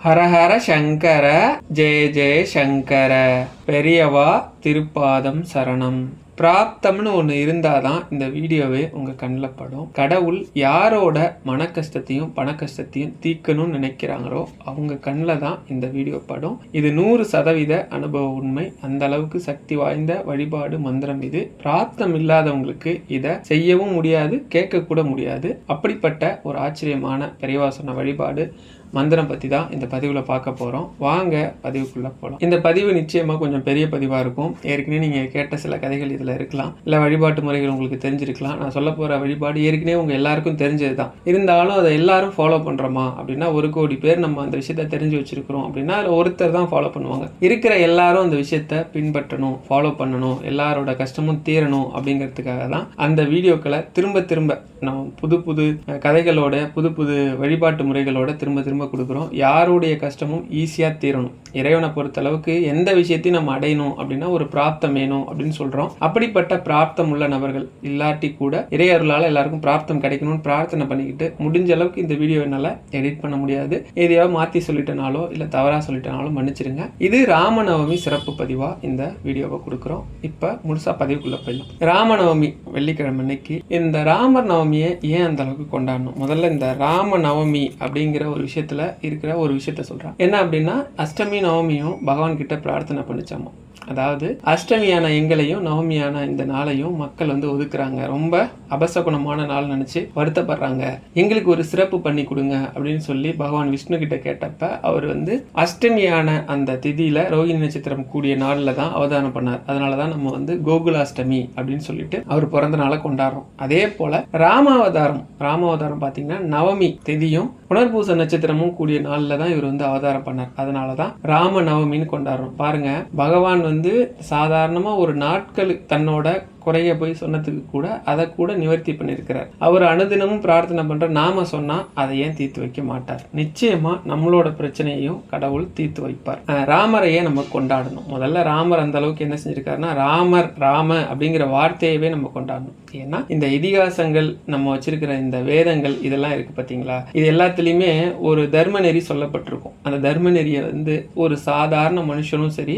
ஹரஹர சங்கர ஜெய ஜெய சங்கர பெரியவா திருப்பாதம் சரணம். பிராப்தம்னு ஒன்று இருந்தால் தான் இந்த வீடியோவே உங்கள் கண்ணில் படும். கடவுள் யாரோட மன கஷ்டத்தையும் பண கஷ்டத்தையும் தீர்க்கணும்னு நினைக்கிறாங்களோ அவங்க கண்ணில் தான் இந்த வீடியோ படும். இது 100% அனுபவ உண்மை. அந்த அளவுக்கு சக்தி வாய்ந்த வழிபாடு மந்திரம் இது. பிராப்தம் இல்லாதவங்களுக்கு இதை செய்யவும் முடியாது, கேட்கக்கூட முடியாது. அப்படிப்பட்ட ஒரு ஆச்சரியமான பெரியவா சொன்ன வழிபாடு மந்திரம் பற்றி தான் இந்த பதிவில் பார்க்க போகிறோம். வாங்க பதிவுக்குள்ளே போகலாம். இந்த பதிவு நிச்சயமாக கொஞ்சம் பெரிய பதிவாக இருக்கும். ஏற்கனவே நீங்கள் கேட்ட சில கதைகள் இதில் இருக்கலாம், இல்லை வழிபாட்டு முறைகள் உங்களுக்கு தெரிஞ்சிருக்கலாம். நான் சொல்ல போகிற வழிபாடு ஏற்கனவே உங்கள் எல்லாருக்கும் தெரிஞ்சது தான். இருந்தாலும் அதை எல்லாரும் ஃபாலோ பண்ணுறோமா அப்படின்னா 1 கோடி பேர் நம்ம அந்த விஷயத்த தெரிஞ்சு வச்சுருக்கிறோம் அப்படின்னா அதில் ஒருத்தர் தான் ஃபாலோ பண்ணுவாங்க. இருக்கிற எல்லாரும் அந்த விஷயத்த பின்பற்றணும், ஃபாலோ பண்ணணும், எல்லாரோட கஷ்டமும் தீரணும் அப்படிங்கிறதுக்காக தான் அந்த வீடியோக்களை திரும்ப திரும்ப நம்ம புது கதைகளோட புது வழிபாட்டு முறைகளோட திரும்ப கொடுக்குறோம். யாருடைய கஷ்டமும் ஈஸியாக தீரணும். இறைவனை பொறுத்த அளவுக்கு எந்த விஷயத்தையும் நம்ம அடையணும் அப்படின்னா ஒரு பிராப்தம் வேணும் அப்படின்னு சொல்கிறோம். அப்படிப்பட்ட பிராப்தம் உள்ள நபர்கள் இல்லாட்டி கூட இறையருளால் எல்லாருக்கும் பிராப்தம் கிடைக்கணும்னு பிரார்த்தனை பண்ணிக்கிட்டு முடிஞ்ச அளவுக்கு இந்த வீடியோ என்னால் எடிட் பண்ண முடியாது. எதையாவது மாற்றி சொல்லிட்டனாலோ இல்லை தவறாக சொல்லிட்டனாலும் மன்னிச்சிருங்க. இது ராமநவமி சிறப்பு பதிவாக இந்த வீடியோவை கொடுக்குறோம். இப்போ முழுசாக பதிவுக்குள்ளே போயிடலாம். ராமநவமி வெள்ளிக்கிழமை அன்னைக்கு இந்த ராமர் நவமியை ஏன் அந்த அளவுக்கு கொண்டாடணும்? முதல்ல இந்த ராமநவமி அப்படிங்கிற ஒரு விஷயத்துல இருக்கிற ஒரு விஷயத்த சொல்றேன். என்ன அப்படின்னா அஷ்டமி நவமியும் பகவான் கிட்ட பிரார்த்தனை பண்ணிச்சாமா. அதாவது அஷ்டமியான எங்களையும் நவமியான இந்த நாளையும் மக்கள் ஒதுக்குறாங்க. ரொம்ப அபசகுணமான நாள் நினைச்சு வருத்தப்படுறாங்க. எங்களுக்கு ஒரு சிறப்பு பண்ணி கொடுங்க அப்படின்னு சொல்லி பகவான் விஷ்ணு கிட்ட கேட்டப்ப அவர் அஷ்டமியான அந்த திதியில ரோகிணி நட்சத்திரம் கூடிய நாள்ல தான் அவதாரம் பண்ணார். அதனாலதான் நம்ம கோகுலாஷ்டமி அப்படின்னு சொல்லிட்டு அவர் பிறந்த நாளை கொண்டாடுறோம். அதே போல ராமாவதாரம் பாத்தீங்கன்னா நவமி திதியும் புனர்பூச நட்சத்திரமும் கூடிய நாள்ல தான் இவர் அவதாரம் பண்ணார். அதனாலதான் ராம நவமின்னு கொண்டாடுறோம். பாருங்க, பகவான் சாதாரணமா ஒரு நாட்கள் தன்னோட குறைய போய் சொன்னதுக்கு கூட அதை கூட நிவர்த்தி பண்ணியிருக்கிறார். அவர் அனுதினமும் பிரார்த்தனை பண்ற நாம சொன்னா அதை ஏன் தீர்த்து வைக்க மாட்டார்? நிச்சயமா நம்மளோட பிரச்சனையையும் கடவுள் தீர்த்து வைப்பார். ராமரையே நம்ம கொண்டாடணும். முதல்ல ராமர் அந்த அளவுக்கு என்ன செஞ்சிருக்காருன்னா ராம அப்படிங்கிற வார்த்தையவே நம்ம கொண்டாடணும். ஏன்னா இந்த இதிகாசங்கள் நம்ம வச்சிருக்கிற இந்த வேதங்கள் இதெல்லாம் இருக்கு பாத்தீங்களா, இது எல்லாத்துலயுமே ஒரு தர்ம நெறி சொல்லப்பட்டிருக்கும். அந்த தர்ம நெறிய ஒரு சாதாரண மனுஷனும் சரி,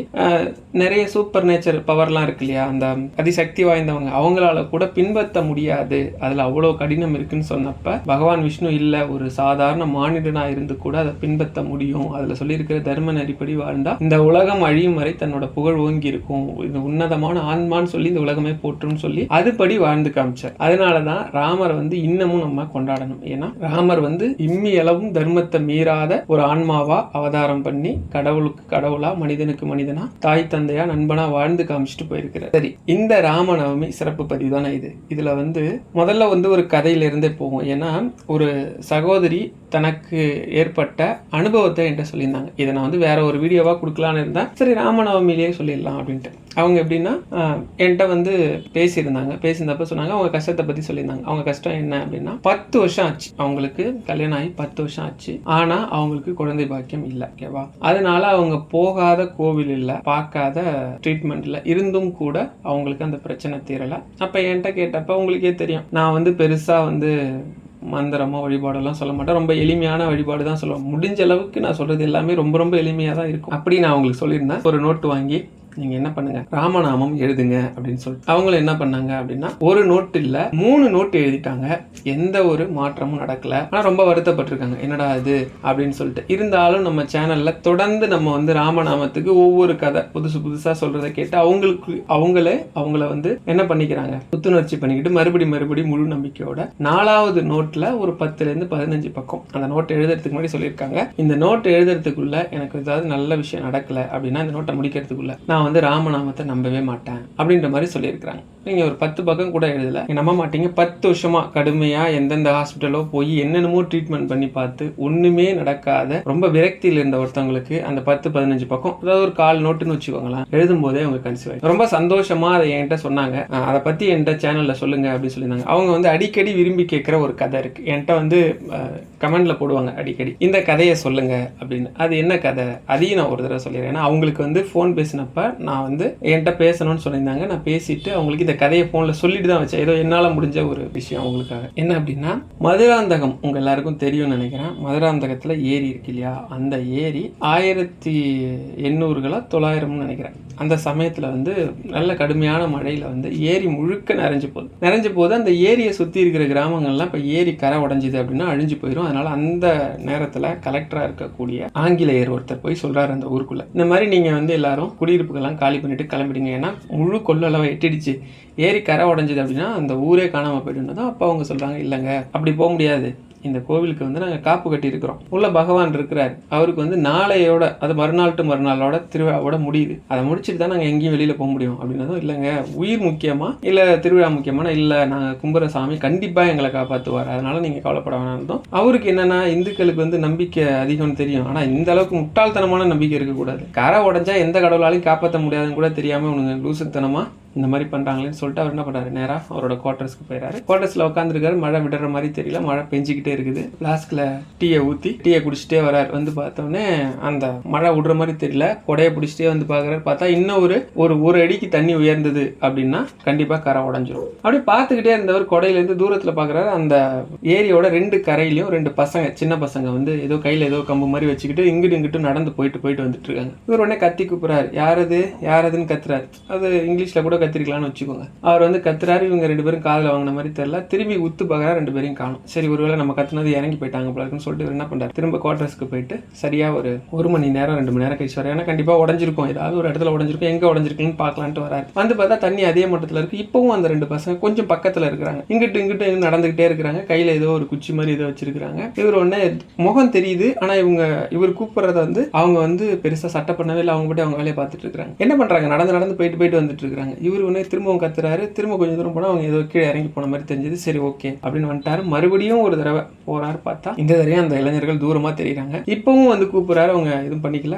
நிறைய சூப்பர் நேச்சர் பவர்லாம் இருக்கு இல்லையா, அந்த அதிசக்தி வாய்ந்தவங்க அவங்களால கூட பின்பற்ற முடியாது. அதுல அவ்வளவு கடினம் இருக்குன்னு சொன்னப்ப பகவான் விஷ்ணு இல்ல, ஒரு சாதாரண மானிடனா இருந்து கூட அதை பின்பற்ற முடியும். அதுல சொல்லி இருக்கிற தர்ம நெறிப்படி வாழ்ந்தா இந்த உலகம் அழியும் வரை தன்னோட புகழ் ஓங்கி இருக்கும், இந்த உன்னதமான ஆன்மான்னு சொல்லி இந்த உலகமே போற்றும் சொல்லி அதுபடி வாழ்ந்து காமிச்சார். அதனாலதான் ராமர் இன்னமும் நம்ம கொண்டாடணும். ஏன்னா ராமர் இம்மி அளவும் தர்மத்தை மீறாத ஒரு ஆன்மாவா அவதாரம் பண்ணி கடவுளுக்கு கடவுளா மனிதனுக்கு மனிதனா தாய் தந்தையா நண்பனா வாழ்ந்து காமிச்சிட்டு போயிருக்கிறார். சரி, இந்த ராமநவமி சிறப்பு பதிவு தானே இது. இதுல முதல்ல ஒரு கதையில இருந்தே போகும். ஏன்னா ஒரு சகோதரி தனக்கு ஏற்பட்ட அனுபவத்தை என்கிட்ட சொல்லியிருந்தாங்க. இதை நான் வேற ஒரு வீடியோவா கொடுக்கலான்னு இருந்தேன். சரி, ராமநவமிலேயே சொல்லிடலாம் அப்படின்ட்டு. அவங்க எப்படின்னா என்கிட்ட பேசியிருந்தாங்க. பேசியிருந்தப்ப சொன்னாங்க அவங்க கஷ்டத்தை பத்தி சொல்லியிருந்தாங்க. அவங்க கஷ்டம் என்ன அப்படின்னா 10 வருஷம் ஆச்சு அவங்களுக்கு கல்யாணம் ஆகி 10 வருஷம் ஆச்சு. ஆனா அவங்களுக்கு குழந்தை பாக்கியம் இல்லை. ஓகேவா? அதனால அவங்க போகாத கோவில் இல்லை, பார்க்காத ட்ரீட்மெண்ட் இல்லை, இருந்தும் கூட அவங்களுக்கு அந்த பிரச்சனை தீரல. அப்ப என்கிட்ட கேட்டப்ப உங்களுக்கே தெரியும், நான் பெருசா மந்திரமோ வழிபாடெல்லாம் சொல்ல மாட்டேன். ரொம்ப எளிமையான வழிபாடு தான் சொல்லுவேன். முடிஞ்ச அளவுக்கு நான் சொல்றது எல்லாமே ரொம்ப எளிமையா தான் இருக்கும். அப்படி நான் உங்களுக்கு சொல்லியிருந்தேன். ஒரு நோட்டு வாங்கி நீங்க என்ன பண்ணுங்க, ராமநாமம் எழுதுங்க அப்படின்னு சொல்லிட்டு அவங்களும் என்ன பண்ணாங்க அப்படின்னா ஒரு நோட்டு இல்ல 3 நோட்டு எழுதிட்டாங்க. எந்த ஒரு மாற்றமும் நடக்கல. ஆனா ரொம்ப வருத்தப்பட்டிருக்காங்க, என்னடா இது அப்படின்னு சொல்லிட்டு. இருந்தாலும் நம்ம சேனல்ல தொடர்ந்து நம்ம ராமநாமத்துக்கு ஒவ்வொரு கதை புதுசா சொல்றதை கேட்டு அவங்கள என்ன பண்ணிக்கிறாங்க, புத்துணர்ச்சி பண்ணிக்கிட்டு மறுபடி முழு நம்பிக்கையோட 4வது நோட்ல ஒரு 10லேருந்து 15 பக்கம் அந்த நோட் எழுதுறதுக்கு முன்னாடி சொல்லியிருக்காங்க. இந்த நோட் எழுதுறதுக்குள்ள எனக்கு ஏதாவது நல்ல விஷயம் நடக்கல அப்படின்னா இந்த நோட்டை முடிக்கிறதுக்குள்ள நான் ராமநாமத்தை நம்பவே மாட்டேன் அப்படின்ற மாதிரி சொல்லியிருக்கிறாங்க. நீங்க ஒரு 10 பக்கம் கூட எழுதல, நம்ப மாட்டீங்க. 10 வருஷமா கடுமையா எந்தெந்த ஹாஸ்பிட்டலோ போய் என்னென்னமோ ட்ரீட்மெண்ட் பண்ணி பார்த்து ஒண்ணுமே நடக்காத ரொம்ப விரக்தியில் இருந்த ஒருத்தவங்களுக்கு அந்த 10-15 பக்கம், அதாவது ஒரு 1/4 நோட்டுன்னு வச்சுக்கோங்களேன், எழுதும் போதே அவங்க கன்சீவ் ஆகி ரொம்ப சந்தோஷமா அதை என்கிட்ட சொன்னாங்க. அதை பத்தி என்கிட்ட சேனல்ல சொல்லுங்க அப்படின்னு சொல்லியிருந்தாங்க. அவங்க அடிக்கடி விரும்பி கேட்கிற ஒரு கதை இருக்கு. என்கிட்ட கமெண்ட்ல போடுவாங்க அடிக்கடி, இந்த கதையை சொல்லுங்க அப்படின்னு. அது என்ன கதை அதையும் நான் ஒரு தடவை சொல்லிடுறேன். ஏன்னா அவங்களுக்கு ஃபோன் பேசினப்ப நான் என்கிட்ட பேசணும்னு சொல்லியிருந்தாங்க. நான் பேசிட்டு அவங்களுக்கு இந்த கதையை போன்ல சொல்லிட்டு தான் வச்சேன். ஏதோ என்னால முடிஞ்ச ஒரு விஷயம் உங்களுக்காக. என்ன அப்படின்னா, மதுராந்தகம் உங்க எல்லாருக்கும் தெரியும்னு நினைக்கிறேன். மதுராந்தகத்துல ஏரி இருக்கு இல்லையா, அந்த ஏரி 1800 900 நினைக்கிறேன். அந்த சமயத்துல வந்து நல்ல கடுமையான மழையில வந்து ஏரி முழுக்க நிறைஞ்சு போகுது. அந்த ஏரியை சுத்தி இருக்கிற கிராமங்கள்லாம் இப்ப ஏரி கரை உடைஞ்சுது அப்படின்னா அழிஞ்சு போயிடும். அதனால அந்த நேரத்துல கலெக்டரா இருக்கக்கூடிய ஆங்கிலேயர் ஒருத்தர் போய் சொல்றாரு அந்த ஊருக்குள்ள, இந்த மாதிரி நீங்க வந்து எல்லாரும் குடியிருப்புகள்லாம் காலி பண்ணிட்டு கிளம்பிடுங்க, ஏன்னா முழு கொள்ளளவை எட்டிடுச்சு, ஏரி கரை உடைஞ்சது அப்படின்னா அந்த ஊரே காணாம போயிடுன்னு. அப்போ அவங்க சொல்றாங்க, இல்லைங்க அப்படி போக முடியாது, இந்த கோவிலுக்கு வந்து நாங்கள் காப்பு கட்டி இருக்கிறோம், உள்ள பகவான் இருக்கிறார், அவருக்கு வந்து நாளையோட, அது மறுநாள் டு மறுநாளோட திருவிழாவோட முடியுது, அதை முடிச்சுட்டு தான் நாங்கள் எங்கேயும் வெளியில போக முடியும் அப்படின்னதும், இல்லைங்க உயிர் முக்கியமா இல்லை திருவிழா முக்கியமான, இல்லை நாங்கள் கும்புற சாமி கண்டிப்பா எங்களை காப்பாற்றுவார், அதனால நீங்க கவலைப்பட வேணாம். அவருக்கு என்னன்னா, இந்துக்களுக்கு வந்து நம்பிக்கை அதிகம்னு தெரியும், ஆனா இந்த அளவுக்கு முட்டாள்தனமான நம்பிக்கை இருக்கக்கூடாது. கரை உடைஞ்சா எந்த கடவுளாலையும் காப்பாற்ற முடியாதுன்னு கூட தெரியாம உனக்கு லூசுத்தனமா இந்த மாதிரி பண்றாங்களேன்னு சொல்லிட்டு அவர் என்ன பண்றாரு, நேரா அவரோட குவார்டர்ஸ்க்கு போயிறாரு. குவார்டர்ஸ்ல உட்காந்துருக்காரு, மழை விடுற மாதிரி தெரியல, மழை பெஞ்சிக்கிட்டே இருக்குது. பிளாஸ்க்ல டீயை ஊத்தி டீயை குடிச்சிட்டே வராரு. வந்து பார்த்தோன்னே அந்த மழை விடுற மாதிரி தெரியல, கொடையை பிடிச்சிட்டே வந்து பாக்குறாரு. பார்த்தா இன்னும் ஒரு அடிக்கு தண்ணி உயர்ந்தது அப்படின்னா கண்டிப்பா கரை உடஞ்சிரும். அப்படி பார்த்துக்கிட்டே இருந்தவர் கொடையில இருந்து தூரத்துல பாக்குறாரு, அந்த ஏரியோட 2 கரையிலையும் 2 பசங்க, சின்ன பசங்க வந்து ஏதோ கையில ஏதோ கம்பு மாதிரி வச்சுக்கிட்டு இங்கிட்டு இங்கிட்டு நடந்து போயிட்டு வந்துட்டு இருக்காங்க. இவர் உடனே கத்தி கூப்பிடுறாரு, யாரதுன்னு கத்துறாரு. அது இங்கிலீஷ்ல கூட கத்திரிக்கலாம்னு வச்சுக்கோங்க. அவர் வந்து கத்துறாரு, இவங்க 2 பேரும் காதில் வாங்கின மாதிரி தெரியல. திரும்பி உத்து பார்க்கறா, 2 பேரையும் காணும். சரி, ஒருவேளை நம்ம கத்துனது இறங்கி போயிட்டாங்க போலன்னு சொல்லிட்டு இவர் என்ன பண்றாரு, திரும்ப குவார்டர்ஸ்க்கு போயிட்டு சரியா ஒரு மணி நேரம் 2 மணி நேரம் கழிச்சு வர, ஏன்னா கண்டிப்பா உடஞ்சிருக்கும், ஏதாவது ஒரு இடத்துல உடஞ்சிருக்கும், எங்க உடஞ்சிருக்குன்னு பார்க்கலான்ட்டு வராரு. வந்து பார்த்தா தண்ணி அதே மட்டத்துல இருக்கு. இப்பவும் அந்த 2 பசங்க கொஞ்சம் பக்கத்துல இருக்கிறாங்க, இங்கிட்டு நடந்துகிட்டே இருக்கிறாங்க, கையில ஏதோ ஒரு குச்சி மாதிரி ஏதோ வச்சிருக்காங்க. இவர் உடனே முகம் தெரியுது, ஆனா இவர் கூப்பிடுறத வந்து அவங்க வந்து பெருசா சட்டை பண்ணவே இல்லை, அவங்க போட்டு அவங்க வேலையை பார்த்துட்டு இருக்காங்க. என்ன பண்றாங்க, நடந்து போயிட்டு வந்துட்டு இருக்காங்க. இவர் உடனே திரும்பவும் கத்துறாரு. திரும்ப கொஞ்சம் தூரம் போனா அவங்க ஏதோ கீழே இறங்கி போன மாதிரி தெரிஞ்சது. சரி ஓகே அப்படின்னு வந்துட்டாரு. மறுபடியும் ஒரு தடவை போறாரு. பார்த்தா இந்த தடவை அந்த இளைஞர்கள் தூரமா தெரியுறாங்க. இப்பவும் வந்து கூப்பிடுறாரு, அவங்க எதுவும் பண்ணிக்கல.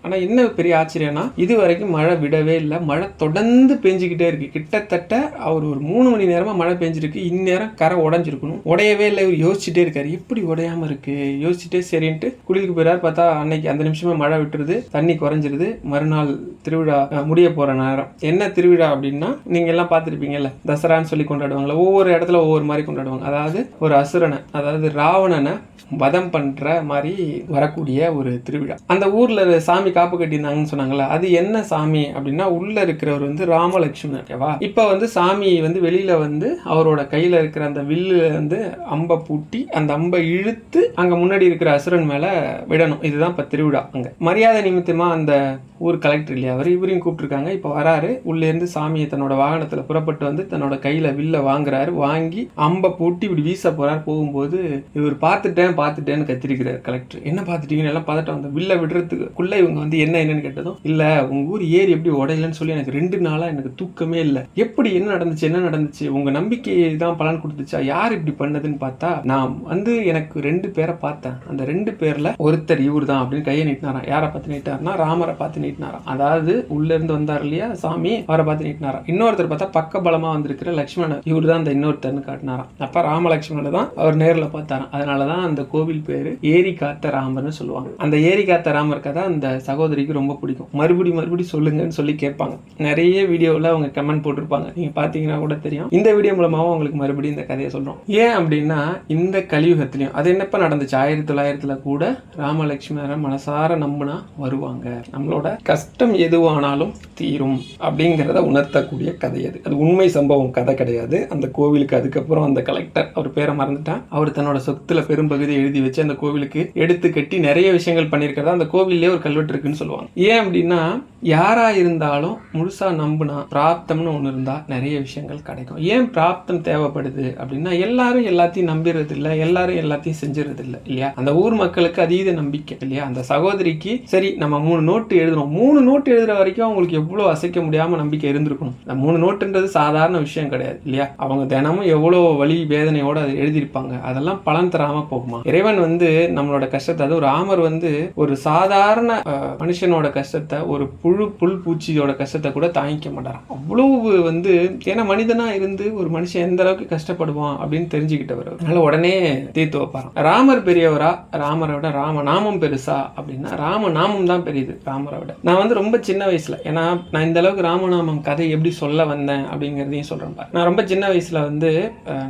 ஆனா என்ன பெரிய ஆச்சரியம்னா, இது வரைக்கும் மழை விடவே இல்லை, மழை தொடர்ந்து பெஞ்சுக்கிட்டே இருக்கு. கிட்டத்தட்ட அவர் ஒரு 3 மணி நேரமா மழை பெஞ்சிருக்கு. இந்நேரம் கரை உடஞ்சிருக்கணும், உடையவே இல்லை. இவர் யோசிச்சுட்டே இருக்காரு, எப்படி உடையாம இருக்கு, யோசிச்சுட்டே சரின்ட்டு குளிக்கு போயிறாரு. பார்த்தா அன்னைக்கு அந்த நிமிஷமே மழை விட்டுருது, தண்ணி குறைஞ்சிருது. மறுநாள் திருவிழா முடிய போற நேரம். என்ன திருவிழா அப்படின்னா, நீங்க எல்லாம் பார்த்துருப்பீங்கல்ல, தசரான்னு சொல்லி கொண்டாடுவாங்களா, ஒவ்வொரு இடத்துல ஒவ்வொரு மாதிரி கொண்டாடுவாங்க. அதாவது ஒரு அசுரனை, அதாவது ராவணனை வதம் பண்ற மாதிரி வரக்கூடிய ஒரு திருவிழா. அந்த ஊர்ல சாமி காப்பு கட்டியிருந்தாங்கன்னு சொன்னாங்களா, அது என்ன சாமி அப்படின்னா, உள்ள இருக்கிறவர் வந்து ராமலட்சுமணன். ஓகேவா? இப்ப வந்து சாமி வந்து வெளியில வந்து அவரோட கையில இருக்கிற அந்த வில்லு வந்து அம்பை பூட்டி அந்த அம்பை இழுத்து அங்க முன்னாடி இருக்கிற அசுரன் மேல விடணும். இதுதான் இப்ப திருவிழா. அங்க மரியாதை நிமித்தமா அந்த ஊர் கலெக்டர் இல்லையா, அவர் இவரையும் கூப்பிட்டுருக்காங்க. இப்ப வராரு, உள்ள இருந்து சாமியை தன்னோட வாகனத்துல புறப்பட்டு வந்து தன்னோட கையில வில்ல வாங்குறாரு. வாங்கி அம்பை பூட்டி இப்படி வீச போறாரு. போகும்போது இவர் பார்த்துட்டேன்னு கத்திரிக்கிறார் கலெக்டர். என்ன பார்த்துட்டீங்கன்னு எல்லாம் பார்த்துட்டு அந்த வில்ல விடுறதுக்குள்ள இவங்க வந்து என்னன்னு கேட்டதும், இல்ல உங்க ஊர் ஏரி எப்படி உடையலன்னு சொல்லி எனக்கு 2 நாளா எனக்கு தூக்கமே இல்லை, எப்படி என்ன நடந்துச்சு, உங்க நம்பிக்கை தான் பலன் கொடுத்துச்சா, யார் இப்படி பண்ணதுன்னு பார்த்தா, நான் வந்து எனக்கு 2 பேரை பார்த்தேன், அந்த 2 பேர்ல ஒருத்தர் இவர் தான் அப்படின்னு கையை நீட்டினாராம். யாரை பார்த்து நீட்டாருன்னா, ராமரை பார்த்து நீட்டினாராம். அதாவது உள்ள இருந்து வந்தார் இல்லையா சாமி, அவரை பார்த்து நீட்டினாராம். இன்னொருத்தர் பார்த்தா பக்க பலமா வந்திருக்கிற லட்சுமணன், இவர் தான் அந்த இன்னொருத்தர்னு காட்டினாராம். அப்ப ராமலட்சுமணன் தான் அவர் நேர்ல பார்த்தாராம். அதனாலதான் அந்த கோவில் பேரு ஏரி காத்த ராமர்னு சொல்லுவாங்க. அந்த ஏரி காத்த ராமர் கதை அந்த சகோதரிக்கு ரொம்ப பிடிக்கும். மறுபடி சொல்லுங்கன்னு சொல்லி கேட்பாங்க. நிறைய வீடியோவில் அவங்க கமெண்ட் போட்டிருப்பாங்க, நீங்க பாத்தீங்கன்னா கூட தெரியும். இந்த வீடியோ மூலமாவும் அவங்களுக்கு மறுபடியும் இந்த கதையை சொல்றோம். ஏன் அப்படின்னா, இந்த கலியுகத்திலையும் அது என்னப்ப நடந்துச்சு, 1900 கூட ராமலட்சுமணரை மனசார நம்பினா வருவாங்க, நம்மளோட கஷ்டம் எதுவானாலும் தீரும் அப்படிங்கிறத உணர்த்தக்கூடிய கதை அது. அது உண்மை சம்பவம் கதை கிடையாது. அந்த கோவிலுக்கு அதுக்கப்புறம் அந்த கலெக்டர், அவர் பேரை மறந்துட்டான், அவர் தன்னோட சொத்துல பெரும்பகுதி எழுதி வச்சு அந்த கோவிலுக்கு எடுத்து கட்டி நிறைய விஷயங்கள் பண்ணியிருக்கிறதா அந்த கோவிலே ஒரு கல்வெட்டு இருக்குன்னு சொல்லுவாங்க. ஏன் அப்படின்னா, யாரா இருந்தாலும் முழுசா நம்புனா பிராப்தம்னு ஒண்ணு இருந்தா நிறைய விஷயங்கள் கிடைக்கும். ஏன் பிராப்தம் தேவைப்படுது அப்படின்னா, எல்லாரும் எல்லாத்தையும் நம்பிடுறது இல்லை, எல்லாரும் எல்லாத்தையும் செஞ்சிடறது இல்லை இல்லையா. அந்த ஊர் மக்களுக்கு அதீத நம்பிக்கை இல்லையா. அந்த சகோதரிக்கு சரி நம்ம 3 நோட்டு எழுதுறோம், 3 நோட்டு எழுதுற வரைக்கும் அவங்களுக்கு எவ்வளவு அசைக்க முடியாம நம்பிக்கை இருந்திருக்கணும். அந்த 3 நோட்டுன்றது சாதாரண விஷயம் கிடையாது இல்லையா. அவங்க தினமும் எவ்வளவு வலி வேதனையோட அதை எழுதியிருப்பாங்க. அதெல்லாம் பலன் தராம போகுமா. இறைவன் வந்து நம்மளோட கஷ்டத்தை, அது ராமர் வந்து ஒரு சாதாரண மனுஷனோட கஷ்டத்தை ஒரு புல் பூச்சியோட கஷ்டத்தை கூட தாங்கிக்க மாட்டாராம். அவ்வளவு வந்து ஏன்னா மனிதனா இருந்து ஒரு மனுஷன் எந்த அளவுக்கு கஷ்டப்படுவான் அப்படின்னு தெரிஞ்சுக்கிட்டவர். அதனால உடனே தீர்த்து வைப்பாராம். ராமர் பெரியவரா, ராமரை விட ராம நாமம் பெருசா அப்படின்னா ராம நாமம் தான் பெரியது ராமரை விட. நான் வந்து ரொம்ப சின்ன வயசுல, ஏன்னா நான் இந்த அளவுக்கு ராமநாமம் கதை எப்படி சொல்ல வந்தேன் அப்படிங்கிறதையும் சொல்றேன் பாரு. நான் ரொம்ப சின்ன வயசுல வந்து